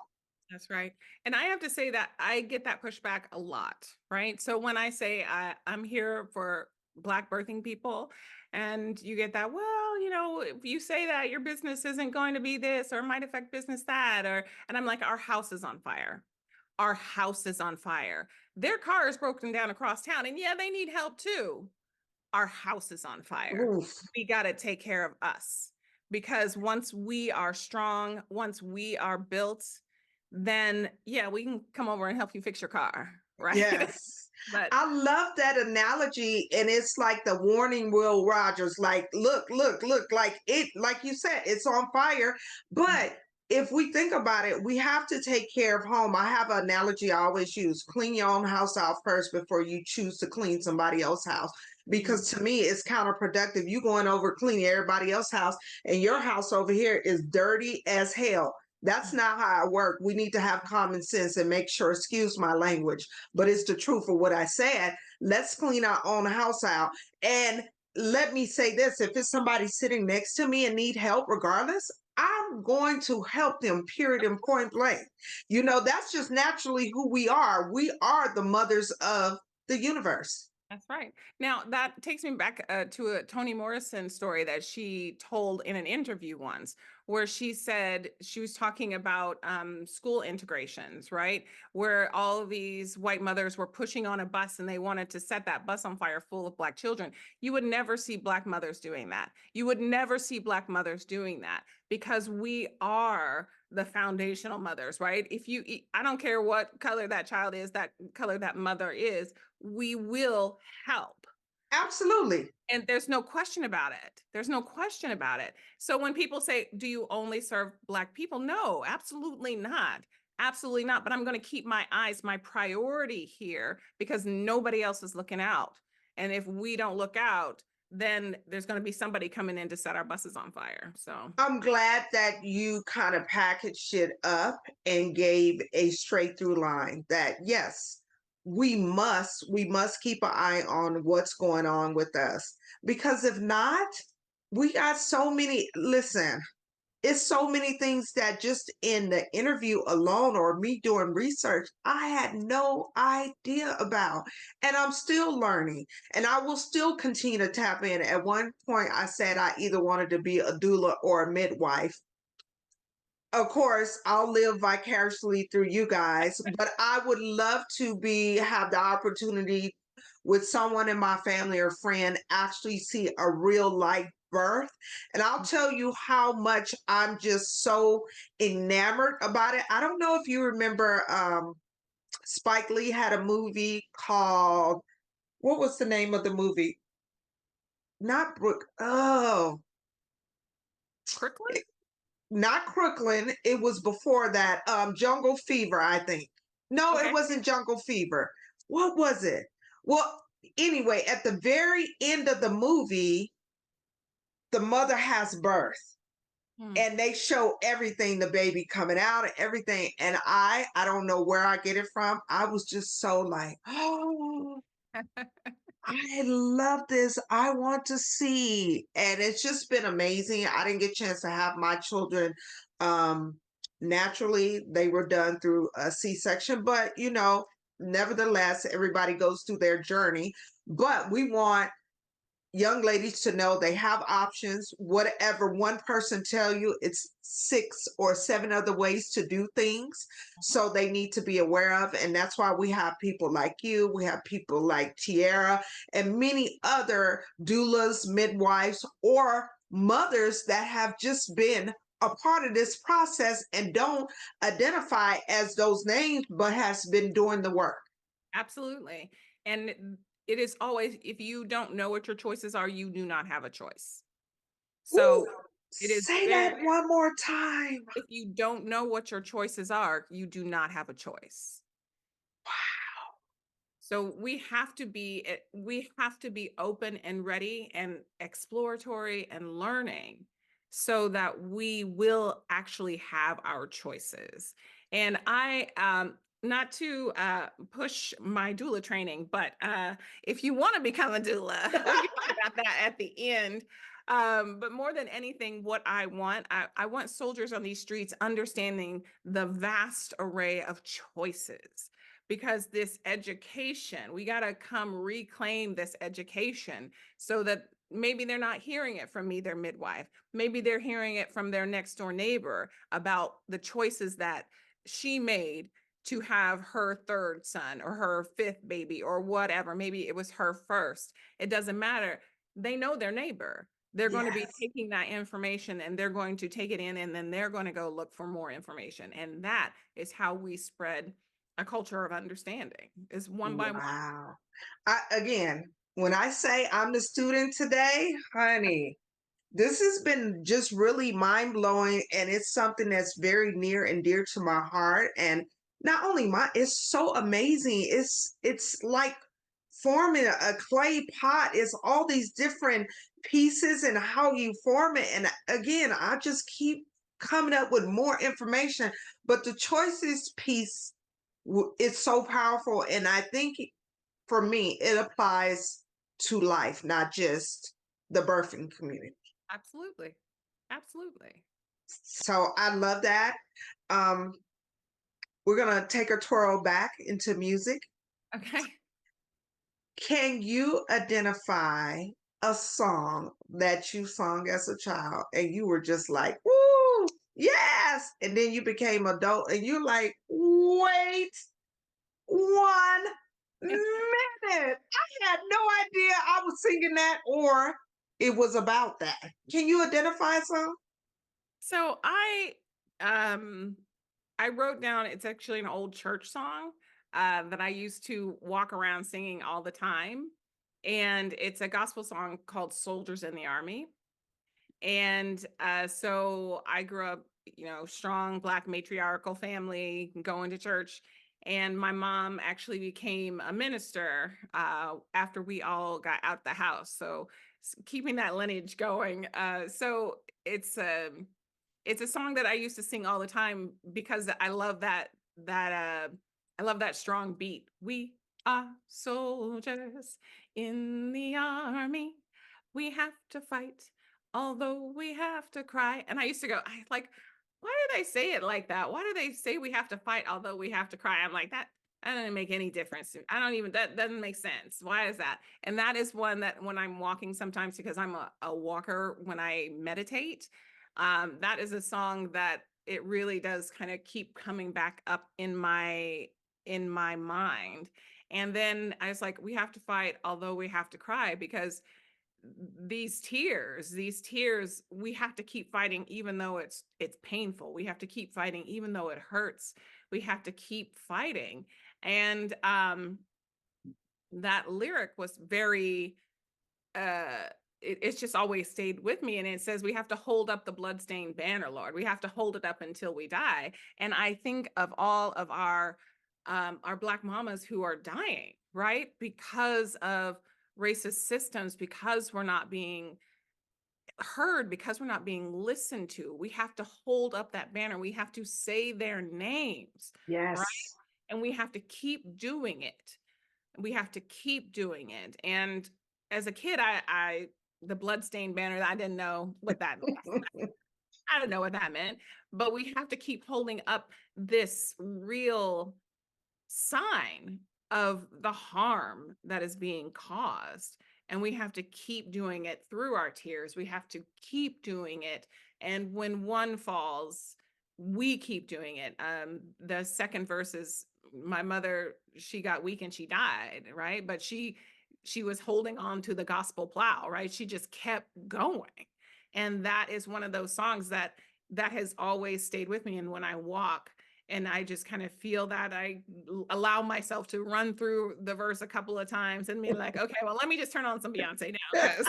That's right. And I have to say that I get that pushback a lot, right? So when I say I'm here for Black birthing people, and you get that, well, if you say that, your business isn't going to be this, or might affect business that, and I'm like, our house is on fire. Our house is on fire. Their car is broken down across town, and yeah, they need help too. Our house is on fire. Oof. We got to take care of us, because once we are strong, once we are built, then yeah, we can come over and help you fix your car, right? Yes. But I love that analogy. And it's like the warning Will Rogers, like, look, look, look, like it, like you said, it's on fire. But if we think about it, we have to take care of home. I have an analogy I always use: clean your own house out first before you choose to clean somebody else's house. mm, Because to me, it's counterproductive. You going over cleaning everybody else's house and your house over here is dirty as hell. That's not how I work. We need to have common sense and make sure, excuse my language, but it's the truth of what I said. Let's clean our own house out. And let me say this: if it's somebody sitting next to me and need help, regardless, I'm going to help them, period, and point blank. You know, that's just naturally who we are. We are the mothers of the universe. that's right. Now that takes me back to a Toni Morrison story that she told in an interview once, where she said she was talking about school integrations, right? Where all these white mothers were pushing on a bus and they wanted to set that bus on fire full of Black children. You would never see Black mothers doing that. You would never see Black mothers doing that because we are the foundational mothers, right? If you, I don't care what color that child is, that color that mother is, we will help. Absolutely. And there's no question about it. There's no question about it. So when people say, do you only serve Black people? No, absolutely not. Absolutely not. But I'm going to keep my eyes, my priority here because nobody else is looking out. And if we don't look out, then there's going to be somebody coming in to set our buses on fire. So, I'm glad that you kind of packaged it up and gave a straight through line that yes, we must keep an eye on what's going on with us. Because if not, we got so many, listen, it's so many things that just in the interview alone or me doing research, I had no idea about. And I'm still learning and I will still continue to tap in. At one point, I said I either wanted to be a doula or a midwife. Of course, I'll live vicariously through you guys, but I would love to be have the opportunity with someone in my family or friend actually see a real life birth. And I'll tell you how much I'm just so enamored about it. I don't know if you remember Spike Lee had a movie called, what was the name of the movie? Not Brook. Oh, Crooklyn? not Crooklyn. It was before that. Jungle Fever, I think. No, it Okay. wasn't Jungle Fever. What was it? Well, anyway, at the very end of the movie, the mother has birth Hmm. and they show everything, the baby coming out and everything. And I don't know where I get it from. I was just so like, oh, I love this. I want to see. And it's just been amazing. I didn't get a chance to have my children um naturally. They were done through a C-section, but you know, nevertheless, everybody goes through their journey. But we want young ladies to know they have options. Whatever one person tell you, it's six or seven other ways to do things, so they need to be aware of. And that's why we have people like you, we have people like Tiara and many other doulas, midwives, or mothers that have just been a part of this process and don't identify as those names but has been doing the work. Absolutely. And it is always, if you don't know what your choices are, you do not have a choice. Ooh, So it is say very, that one more time. if you don't know what your choices are, you do not have a choice. So we have to be open and ready and exploratory and learning so that we will actually have our choices. And I not to push my doula training, but if you want to become a doula, we can talk about that at the end. But more than anything, what I want soldiers on these streets understanding the vast array of choices, because this education, we got to come reclaim this education so that maybe they're not hearing it from me, their midwife. Maybe they're hearing it from their next door neighbor about the choices that she made to have her third son or her fifth baby or whatever. Maybe it was her first. It doesn't matter. They know their neighbor. They're going to be Yes. taking that information and they're going to take it in and then they're going to go look for more information. And that is how we spread a culture of understanding, is one by one. Wow. Again, when I say I'm the student today, honey, this has been just really mind blowing, and it's something that's very near and dear to my heart. And not only it's so amazing. It's like forming a clay pot. It's all these different pieces and how you form it. And again, I just keep coming up with more information. But the choices piece is so powerful, and I think for me it applies to life, not just the birthing community. Absolutely. Absolutely. So I love that. Um, we're gonna take a twirl back into music. Okay. Can you identify a song that you sung as a child and you were just like, "Woo, yes," and then you became adult and you're like, "Wait 1 minute! I had no idea I was singing that or it was about that." Can you identify a song? So um I wrote down, it's actually an old church song that I used to walk around singing all the time. And it's a gospel song called Soldiers in the Army. And so I grew up, strong Black matriarchal family, going to church. And my mom actually became a minister after we all got out the house. So keeping that lineage going. So it's a song that I used to sing all the time because I love that strong beat. We are soldiers in the army. We have to fight, although we have to cry. And I used to go, I like, why do they say it like that? Why do they say we have to fight, although we have to cry? I'm like, that doesn't make any difference. That doesn't make sense. Why is that? And that is one that when I'm walking sometimes, because I'm a walker when I meditate, that is a song that it really does kind of keep coming back up in my mind. And then I was like, we have to fight, although we have to cry, because these tears, we have to keep fighting, even though it's painful. We have to keep fighting, even though it hurts. We have to keep fighting. And that lyric was very it's just always stayed with me. And it says we have to hold up the bloodstained banner, Lord. We have to hold it up until we die. And I think of all of our Black mamas who are dying, right, because of racist systems, because we're not being heard, because we're not being listened to. We have to hold up that banner. We have to say their names, right? Yes. And we have to keep doing it. We have to keep doing it. And as a kid, I the bloodstained banner, I didn't know what that meant. I don't know what that meant, but we have to keep holding up this real sign of the harm that is being caused. And we have to keep doing it through our tears. We have to keep doing it. And when one falls, we keep doing it. The second verse is, my mother, she got weak and she died, right? But she was holding on to the gospel plow, right? She just kept going. And that is one of those songs that has always stayed with me. And when I walk, and I just kind of feel that, I allow myself to run through the verse a couple of times and be like, okay, well, let me just turn on some Beyonce now, because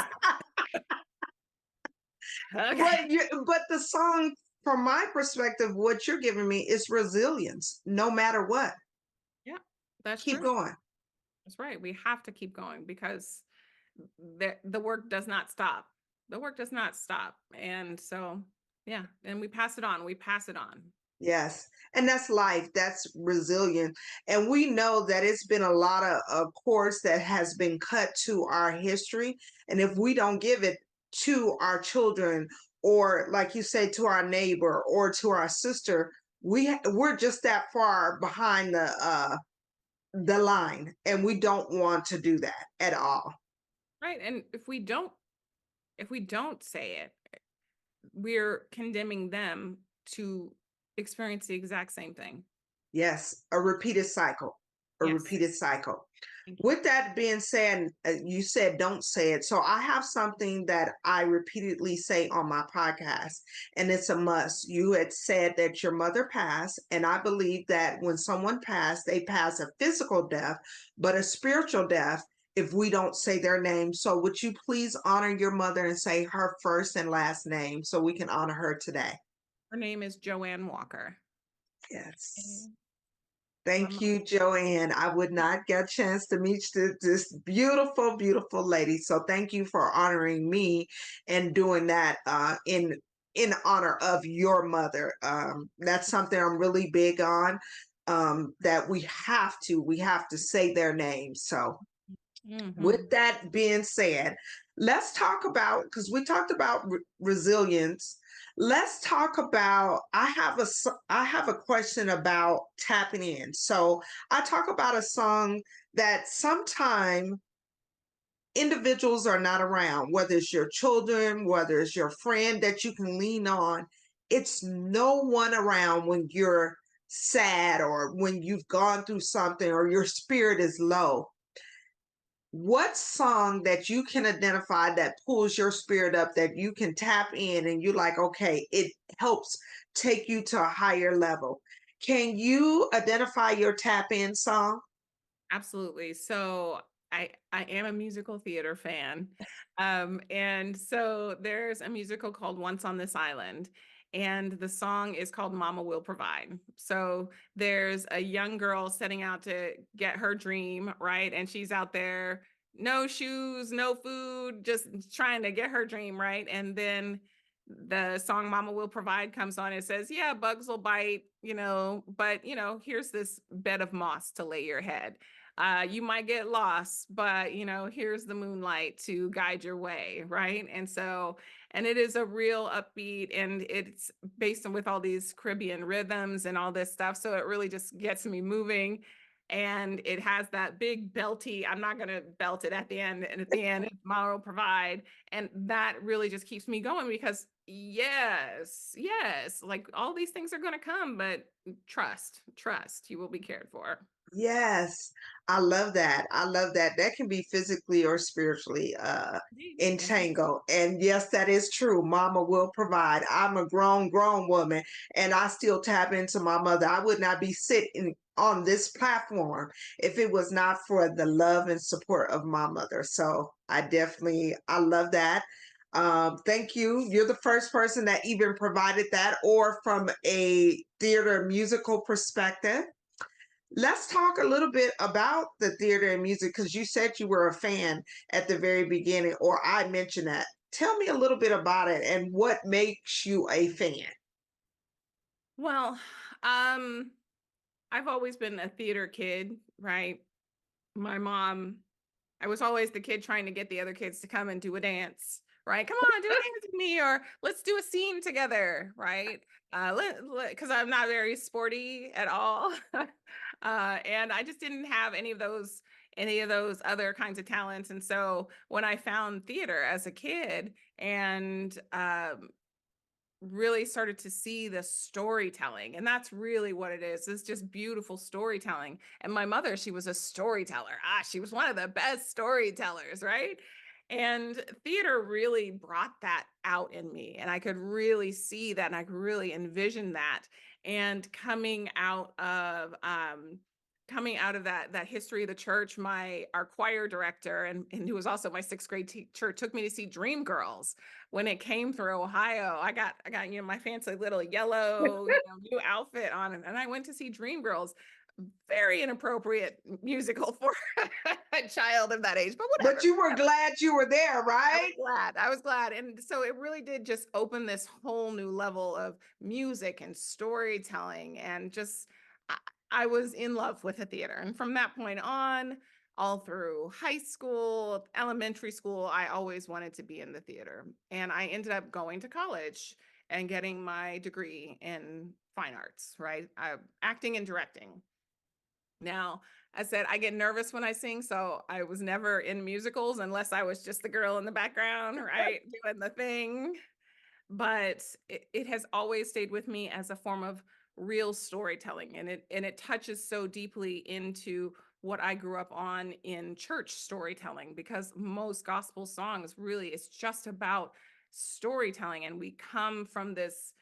okay, But the song, from my perspective, what you're giving me is resilience, no matter what. yeah, that's Keep true. going. That's right. We have to keep going because the work does not stop. The work does not stop. And so, yeah, and we pass it on. We pass it on. Yes. And that's life. That's resilient. And we know that it's been a lot of course that has been cut to our history. And if we don't give it to our children, or like you say, to our neighbor or to our sister, we're just that far behind the line, and we don't want to do that at all. Right. And if we don't say it, we're condemning them to experience the exact same thing. Yes, a repeated cycle. a Yes. repeated cycle. Thank you. With that being said, you said don't say it. So I have something that I repeatedly say on my podcast, and it's a must. You had said that your mother passed, and I believe that when someone passed, they pass a physical death, but a spiritual death if we don't say their name. So would you please honor your mother and say her first and last name so we can honor her today? Her name is Joanne Walker. Yes. And my Thank mom, you, Joanne. I would not get a chance to meet this beautiful, beautiful lady. So thank you for honoring me and doing that in honor of your mother. That's something I'm really big on. That we have to say their names. So with Mhm. that being said, let's talk about, because we talked about resilience. Let's talk about. I have a question about tapping in. So I talk about a song that sometime individuals are not around, whether it's your children, whether it's your friend that you can lean on. It's no one around when you're sad or when you've gone through something or your spirit is low. What song that you can identify that pulls your spirit up, that you can tap in and you're like, okay, it helps take you to a higher level? Can you identify your tap in song? Absolutely. So I am a musical theater fan. And so there's a musical called Once on This Island, and the song is called Mama Will Provide. So there's a young girl setting out to get her dream, right? And she's out there, no shoes, no food, just trying to get her dream, right? And then the song Mama Will Provide comes on. It says, yeah, bugs will bite, but here's this bed of moss to lay your head. You might get lost, but here's the moonlight to guide your way, right? And it is a real upbeat, and it's based on with all these Caribbean rhythms and all this stuff. So it really just gets me moving. And it has that big belty. I'm not gonna belt it at the end, and at the end, it's Mama will provide. And that really just keeps me going because yes, yes, like all these things are gonna come, but trust, you will be cared for. Yes, I love that. I love that. That can be physically or spiritually Indeed. Indeed. entangled. And yes, that is true. Mama will provide. I'm a grown woman and I still tap into my mother. I would not be sitting on this platform if it was not for the love and support of my mother. So I love that. Thank you. You're the first person that even provided that, or from a theater musical perspective. Let's talk a little bit about the theater and music because you said you were a fan at the very beginning, or I mentioned that. Tell me a little bit about it and what makes you a fan. Well, um, I've always been a theater kid, right? My mom, I was always the kid trying to get the other kids to come and do a dance, right? Come on, do a dance with me, or let's do a scene together, right? Because I'm not very sporty at all, and I just didn't have any of those other kinds of talents. And so when I found theater as a kid and really started to see the storytelling, and that's really what it is. It's just beautiful storytelling. And my mother, she was a storyteller. She was one of the best storytellers, right? And theater really brought that out in me, and I could really see that, and I could really envision that. And coming out of that history of the church, our choir director, and who was also my sixth grade teacher, took me to see Dreamgirls when it came through Ohio. I got my fancy little yellow new outfit on, and I went to see Dreamgirls. Very inappropriate musical for a child of that age, but But whatever. you were glad you were there, I was right? glad. I was glad. And so it really did just open this whole new level of music and storytelling. And just, I, I was in love with the theater. And from that point on, all through high school, elementary school, I always wanted to be in the theater. And I ended up going to college and getting my degree in fine arts, right? Acting and directing. Now, I said I get nervous when I sing, so I was never in musicals unless I was just the girl in the background, right, doing the thing. But it has always stayed with me as a form of real storytelling, and it touches so deeply into what I grew up on in church storytelling, because most gospel songs really, it's just about storytelling. And we come from this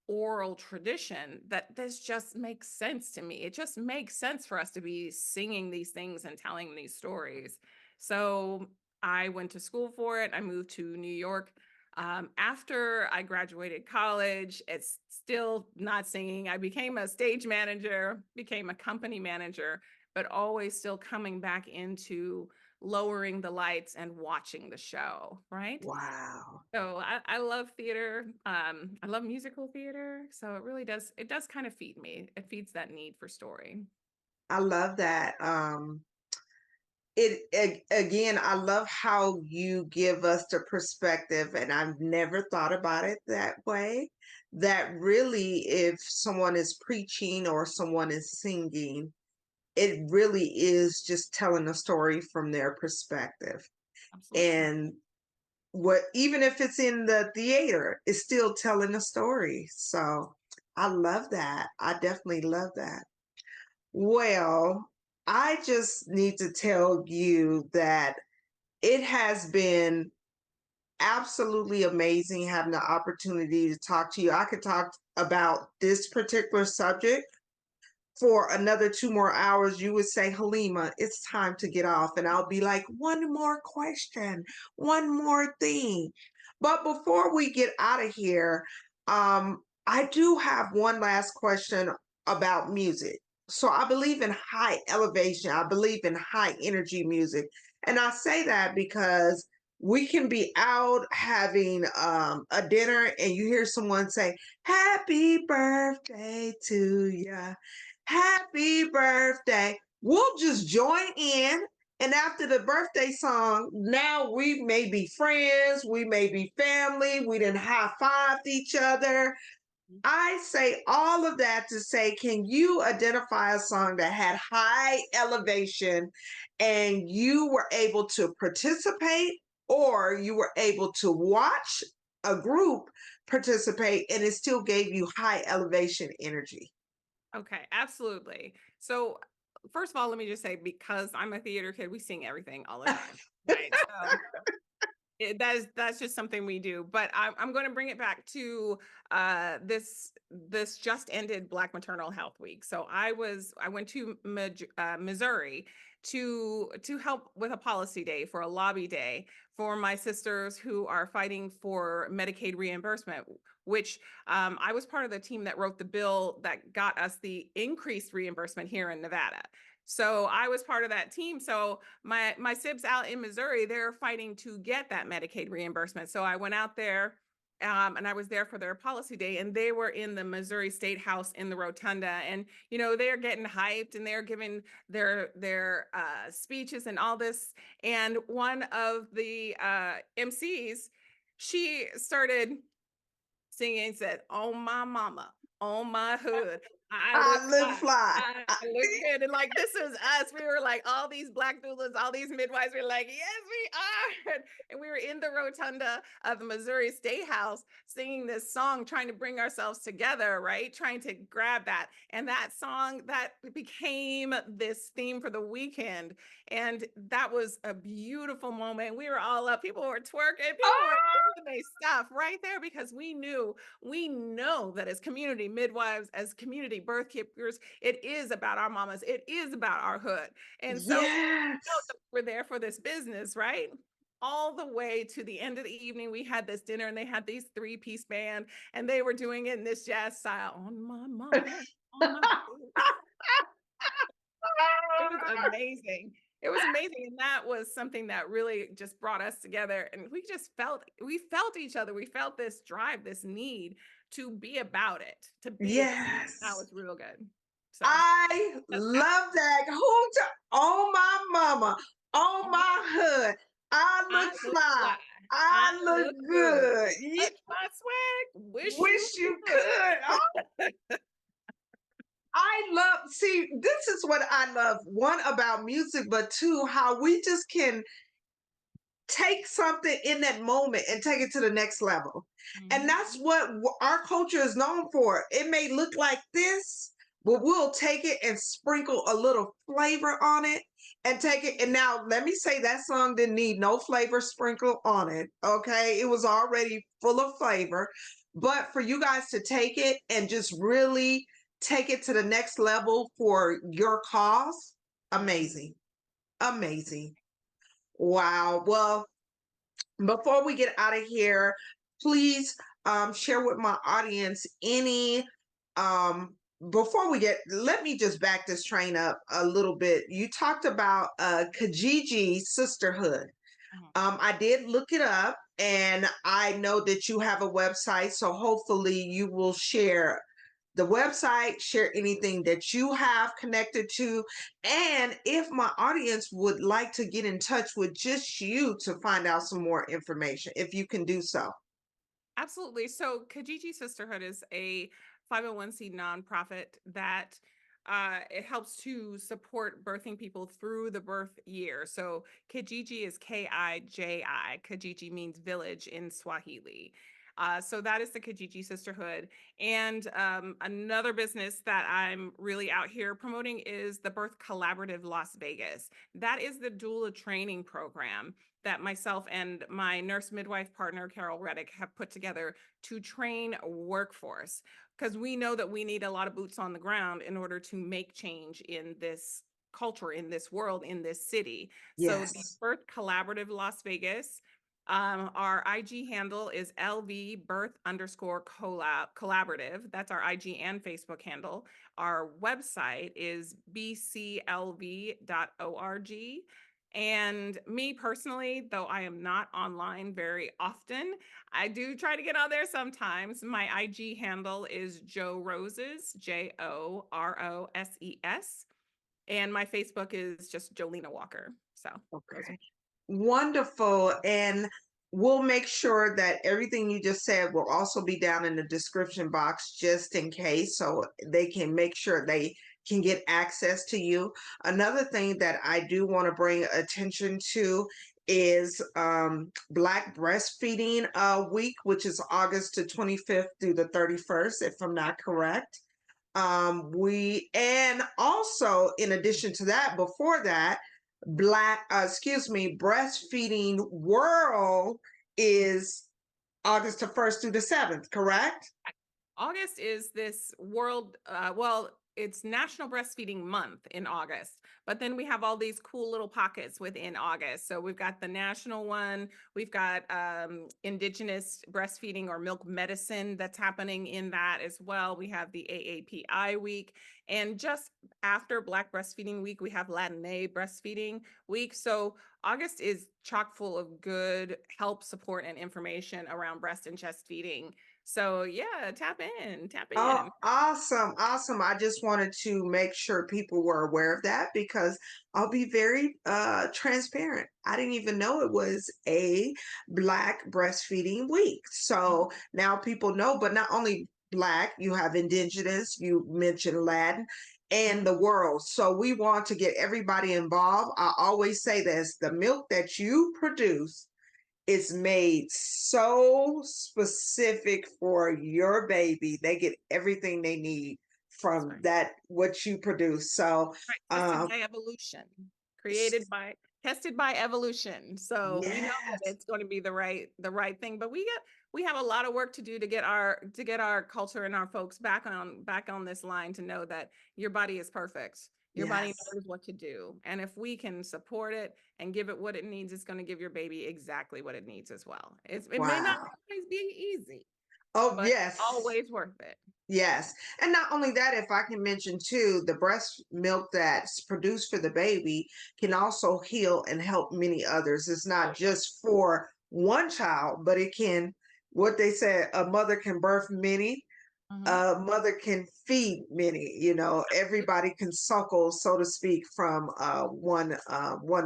oral tradition that this just makes sense to me. It just makes sense for us to be singing these things and telling these stories. So I went to school for it. I moved to New York. After I graduated college, it's still not singing. I became a stage manager, became a company manager, but always still coming back into lowering the lights and watching the show, right? Wow. So I love theater. I love musical theater. So it does kind of feed me. It feeds that need for story. I love that. Again, I love how you give us the perspective, and I've never thought about it that way. That really, if someone is preaching or someone is singing, it really is just telling a story from their perspective. Absolutely. And what, even if it's in the theater, it's still telling a story. So I love that. I definitely love that. Well, I just need to tell you that it has been absolutely amazing having the opportunity to talk to you. I could talk about this particular subject for another 2 more hours. You would say, Halima, it's time to get off. And I'll be like, one more question, one more thing. But before we get out of here, I do have one last question about music. So I believe in high elevation, I believe in high energy music. And I say that because we can be out having a dinner and you hear someone say, Happy birthday to you. Happy birthday. We'll just join in. And after the birthday song, now we may be friends, we may be family, we didn't high fived each other. I say all of that to say, can you identify a song that had high elevation and you were able to participate, or you were able to watch a group participate and it still gave you high elevation energy? Okay, absolutely. So first of all, let me just say, because I'm a theater kid, we sing everything all the time. Right. So that's just something we do. But I'm going to bring it back to this just ended Black Maternal Health Week. So I went to Missouri to help with a policy day, for a lobby day for my sisters who are fighting for Medicaid reimbursement. Which I was part of the team that wrote the bill that got us the increased reimbursement here in Nevada. So I was part of that team. So my sibs out in Missouri, they're fighting to get that Medicaid reimbursement. So I went out there, and I was there for their policy day, and they were in the Missouri State House in the rotunda, and they're getting hyped and they're giving their speeches and all this. And one of the MCs, she started singing and said, "On my mama, on my hood, I look I look fly. fly. I look good." And like, this is us. We were like, all these Black doulas, all these midwives, we were like, yes, we are. And we were in the rotunda of the Missouri State House singing this song, trying to bring ourselves together, right? Trying to grab that. And that song, that became this theme for the weekend. And that was a beautiful moment. We were all up. People were twerking. People were doing their stuff right there, because we know that as community midwives, as community birth keepers, it is about our mamas. It is about our hood. And so Yes. we're there for this business, right? All the way to the end of the evening, we had this dinner and they had these three-piece band and they were doing it in this jazz style. On my mama, on my hood. It was amazing. It was amazing. And that was something that really just brought us together. And we felt each other. We felt this drive, this need to be about it, to be a community. That Yes. was real good. So I that's love that. On my mama, on how my hood. I I look look fly. fly. I I look look good. good. Yeah, Touch my swag. Wish you wish you could. could. I love, see, this is what I love. One, about music, but two, how we just can take something in that moment and take it to the next level. And Mhm. that's what our culture is known for. It may look like this, but we'll take it and sprinkle a little flavor on it and take it. And now let me say that song didn't need no flavor sprinkle on it. Okay. It was already full of flavor. But for you guys to take it and just really take it to the next level for your cause, amazing. Amazing. Wow. Well, before we get out of here, please share with my audience any before we get, let me just back this train up a little bit. You talked about Kijiji sisterhood. Mhm. I did look it up, and I know that you have a website, so hopefully you will share the website, share anything that you have connected to. And if my audience would like to get in touch with just you to find out some more information, if you can do so. Absolutely. So Kijiji Sisterhood is a 501c nonprofit that it helps to support birthing people through the birth year. So Kijiji is Kijiji. Kijiji means village in Swahili. So that is the Kijiji Sisterhood. And another business that I'm really out here promoting is the Birth Collaborative Las Vegas. That is the doula training program that myself and my nurse midwife partner, Carol Reddick, have put together to train workforce. Because we know that we need a lot of boots on the ground in order to make change in this culture, in this world, in this city. So the Yes. Birth Collaborative Las Vegas, our IG handle is LV birth underscore collaborative. That's our IG and Facebook handle. Our website is bclv.org. And me personally, though I am not online very often, I do try to get on there sometimes. My IG handle is Joe Roses, JOROSES. And my Facebook is just Jollina Walker. So those are. Okay. Wonderful. And we'll make sure that everything you just said will also be down in the description box just in case so they can make sure they can get access to you. Another thing that I do want to bring attention to is Black Breastfeeding Week, which is August the 25th through the 31st, if I'm not correct. We and also in addition to that, before that, breastfeeding world is August the 1st through the 7th, correct? August is this world, well, it's National Breastfeeding Month in August, but then we have all these cool little pockets within August. So we've got the national one, we've got Indigenous breastfeeding or milk medicine that's happening in that as well. We have the AAPI week, and just after Black Breastfeeding Week, we have Latinx Breastfeeding Week. So August is chock full of good help, support, and information around breast and chest feeding. So yeah, tap in, tap Oh, in. awesome. Awesome. I just wanted to make sure people were aware of that because I'll be very transparent. I didn't even know it was a Black Breastfeeding Week. So now people know, but not only Black, you have Indigenous, you mentioned Latin, and the world. So we want to get everybody involved. I always say this, the milk that you produce is made so specific for your baby. They get everything they need That's from right. that what you produce. So Right. Tested um by evolution, created by, tested by evolution. So we know that yes, it's going to be the right thing. But we have a lot of work to do to get our culture and our folks back on this line to know that your body is perfect. Your body yes, knows what to do. And if we can support it and give it what it needs, it's going to give your baby exactly what it needs as well. It may not wow. always be easy, Oh but yes. always worth it. Yes. And not only that, if I can mention too, the breast milk that's produced for the baby can also heal and help many others. It's Oh not yeah. just for one child, but it can, what they said, a mother can birth many, Mhm. a mother can feed many, you know, everybody can suckle, so to speak, from one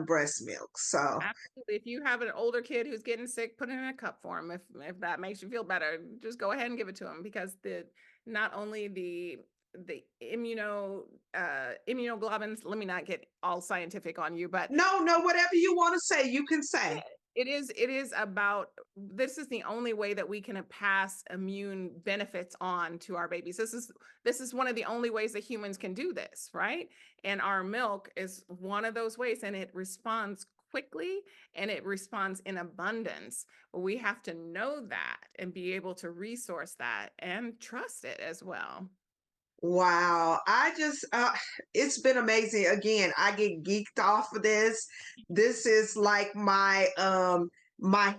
breast milk. So Absolutely. If you have an older kid who's getting sick, put it in a cup for him. If that makes you feel better, just go ahead and give it to him because the not only the immunoglobulins, let me not get all scientific on you, but no, no, whatever you want to say, you can yeah, say. It is about, this is the only way that we can pass immune benefits on to our babies. This is one of the only ways that humans can do this, right? And our milk is one of those ways, and it responds quickly and it responds in abundance. We have to know that and be able to resource that and trust it as well. Wow. It's been amazing. Again, I get geeked off of this. This is like my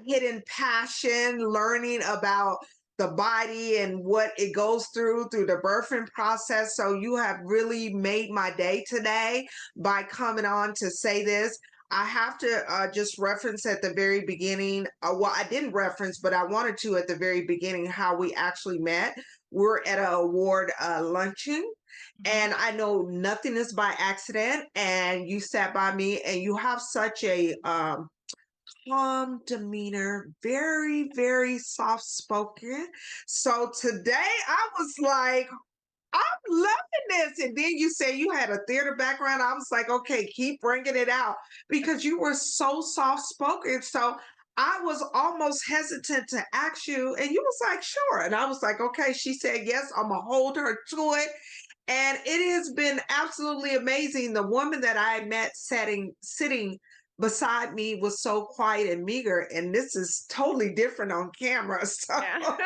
hidden passion, learning about the body and what it goes through the birthing process. So you have really made my day today by coming on to say this. I have to just reference at the very beginning. Well, I didn't reference, but I wanted to at the very beginning how we actually met. We're at an award luncheon, Mhm. and I know nothing is by accident. And you sat by me, and you have such a calm demeanor, very, very soft spoken. So today I was like, I'm loving this. And then you say you had a theater background. I was like, okay, keep bringing it out because you were so soft spoken. So I was almost hesitant to ask you. And you was like, sure. And I was like, okay. She said, yes, I'm going to hold her to it. And it has been absolutely amazing. The woman that I met sitting beside me was so quiet and meager. And this is totally different on camera. So Yeah.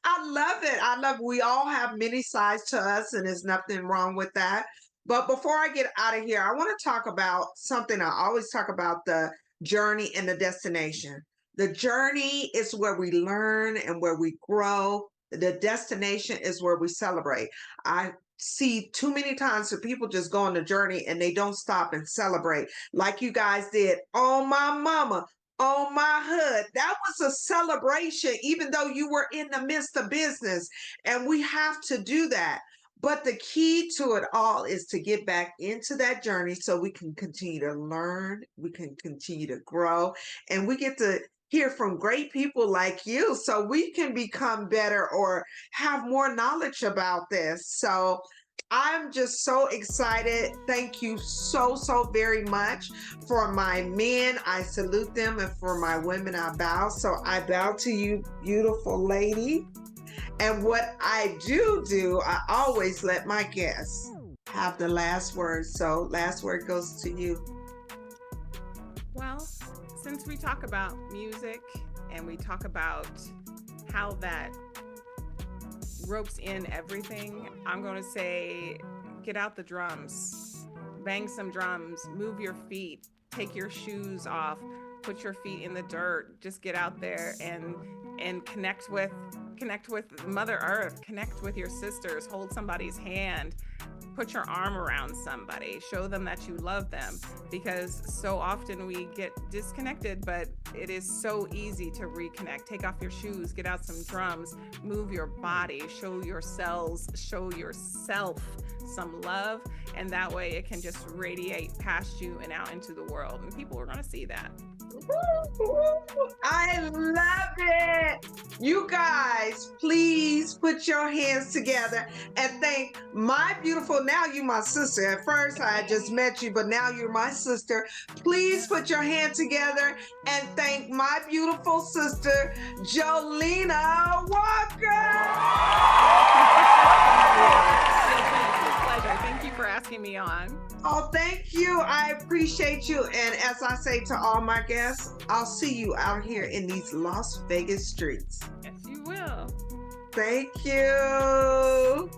I love it. I love we all have many sides to us, and there's nothing wrong with that. But before I get out of here, I want to talk about something I always talk about, the journey and the destination. The journey is where we learn and where we grow. The destination is where we celebrate. I see too many times that people just go on the journey and they don't stop and celebrate like you guys did. Oh, my mama, on my hood. That was a celebration, even though you were in the midst of business. And we have to do that. But the key to it all is to get back into that journey so we can continue to learn, we can continue to grow, and we get to hear from great people like you so we can become better or have more knowledge about this. So I'm just so excited. Thank you so, so very much. For my men, I salute them, and for my women, I bow. So I bow to you, beautiful lady. And what I do, I always let my guests have the last word. So, last word goes to you. Well, since we talk about music and we talk about how that ropes in everything, I'm going to say get out the drums, bang some drums, move your feet, take your shoes off, put your feet in the dirt, just get out there and connect with Mother Earth, connect with your sisters, hold somebody's hand, put your arm around somebody, show them that you love them, because so often we get disconnected, but it is so easy to reconnect. Take off your shoes, get out some drums, move your body, show your cells, show yourself some love, and that way it can just radiate past you and out into the world, and people are going to see that. I love it. You guys, please put your hands together and thank my beautiful, now you my sister. At first I just met you, but now you're my sister. Please put your hand together and thank my beautiful sister, Jollina Walker. Pleasure. Thank you for asking me on. Oh, thank you. I appreciate you. And as I say to all my guests, I'll see you out here in these Las Vegas streets. Yes, you will. Thank you.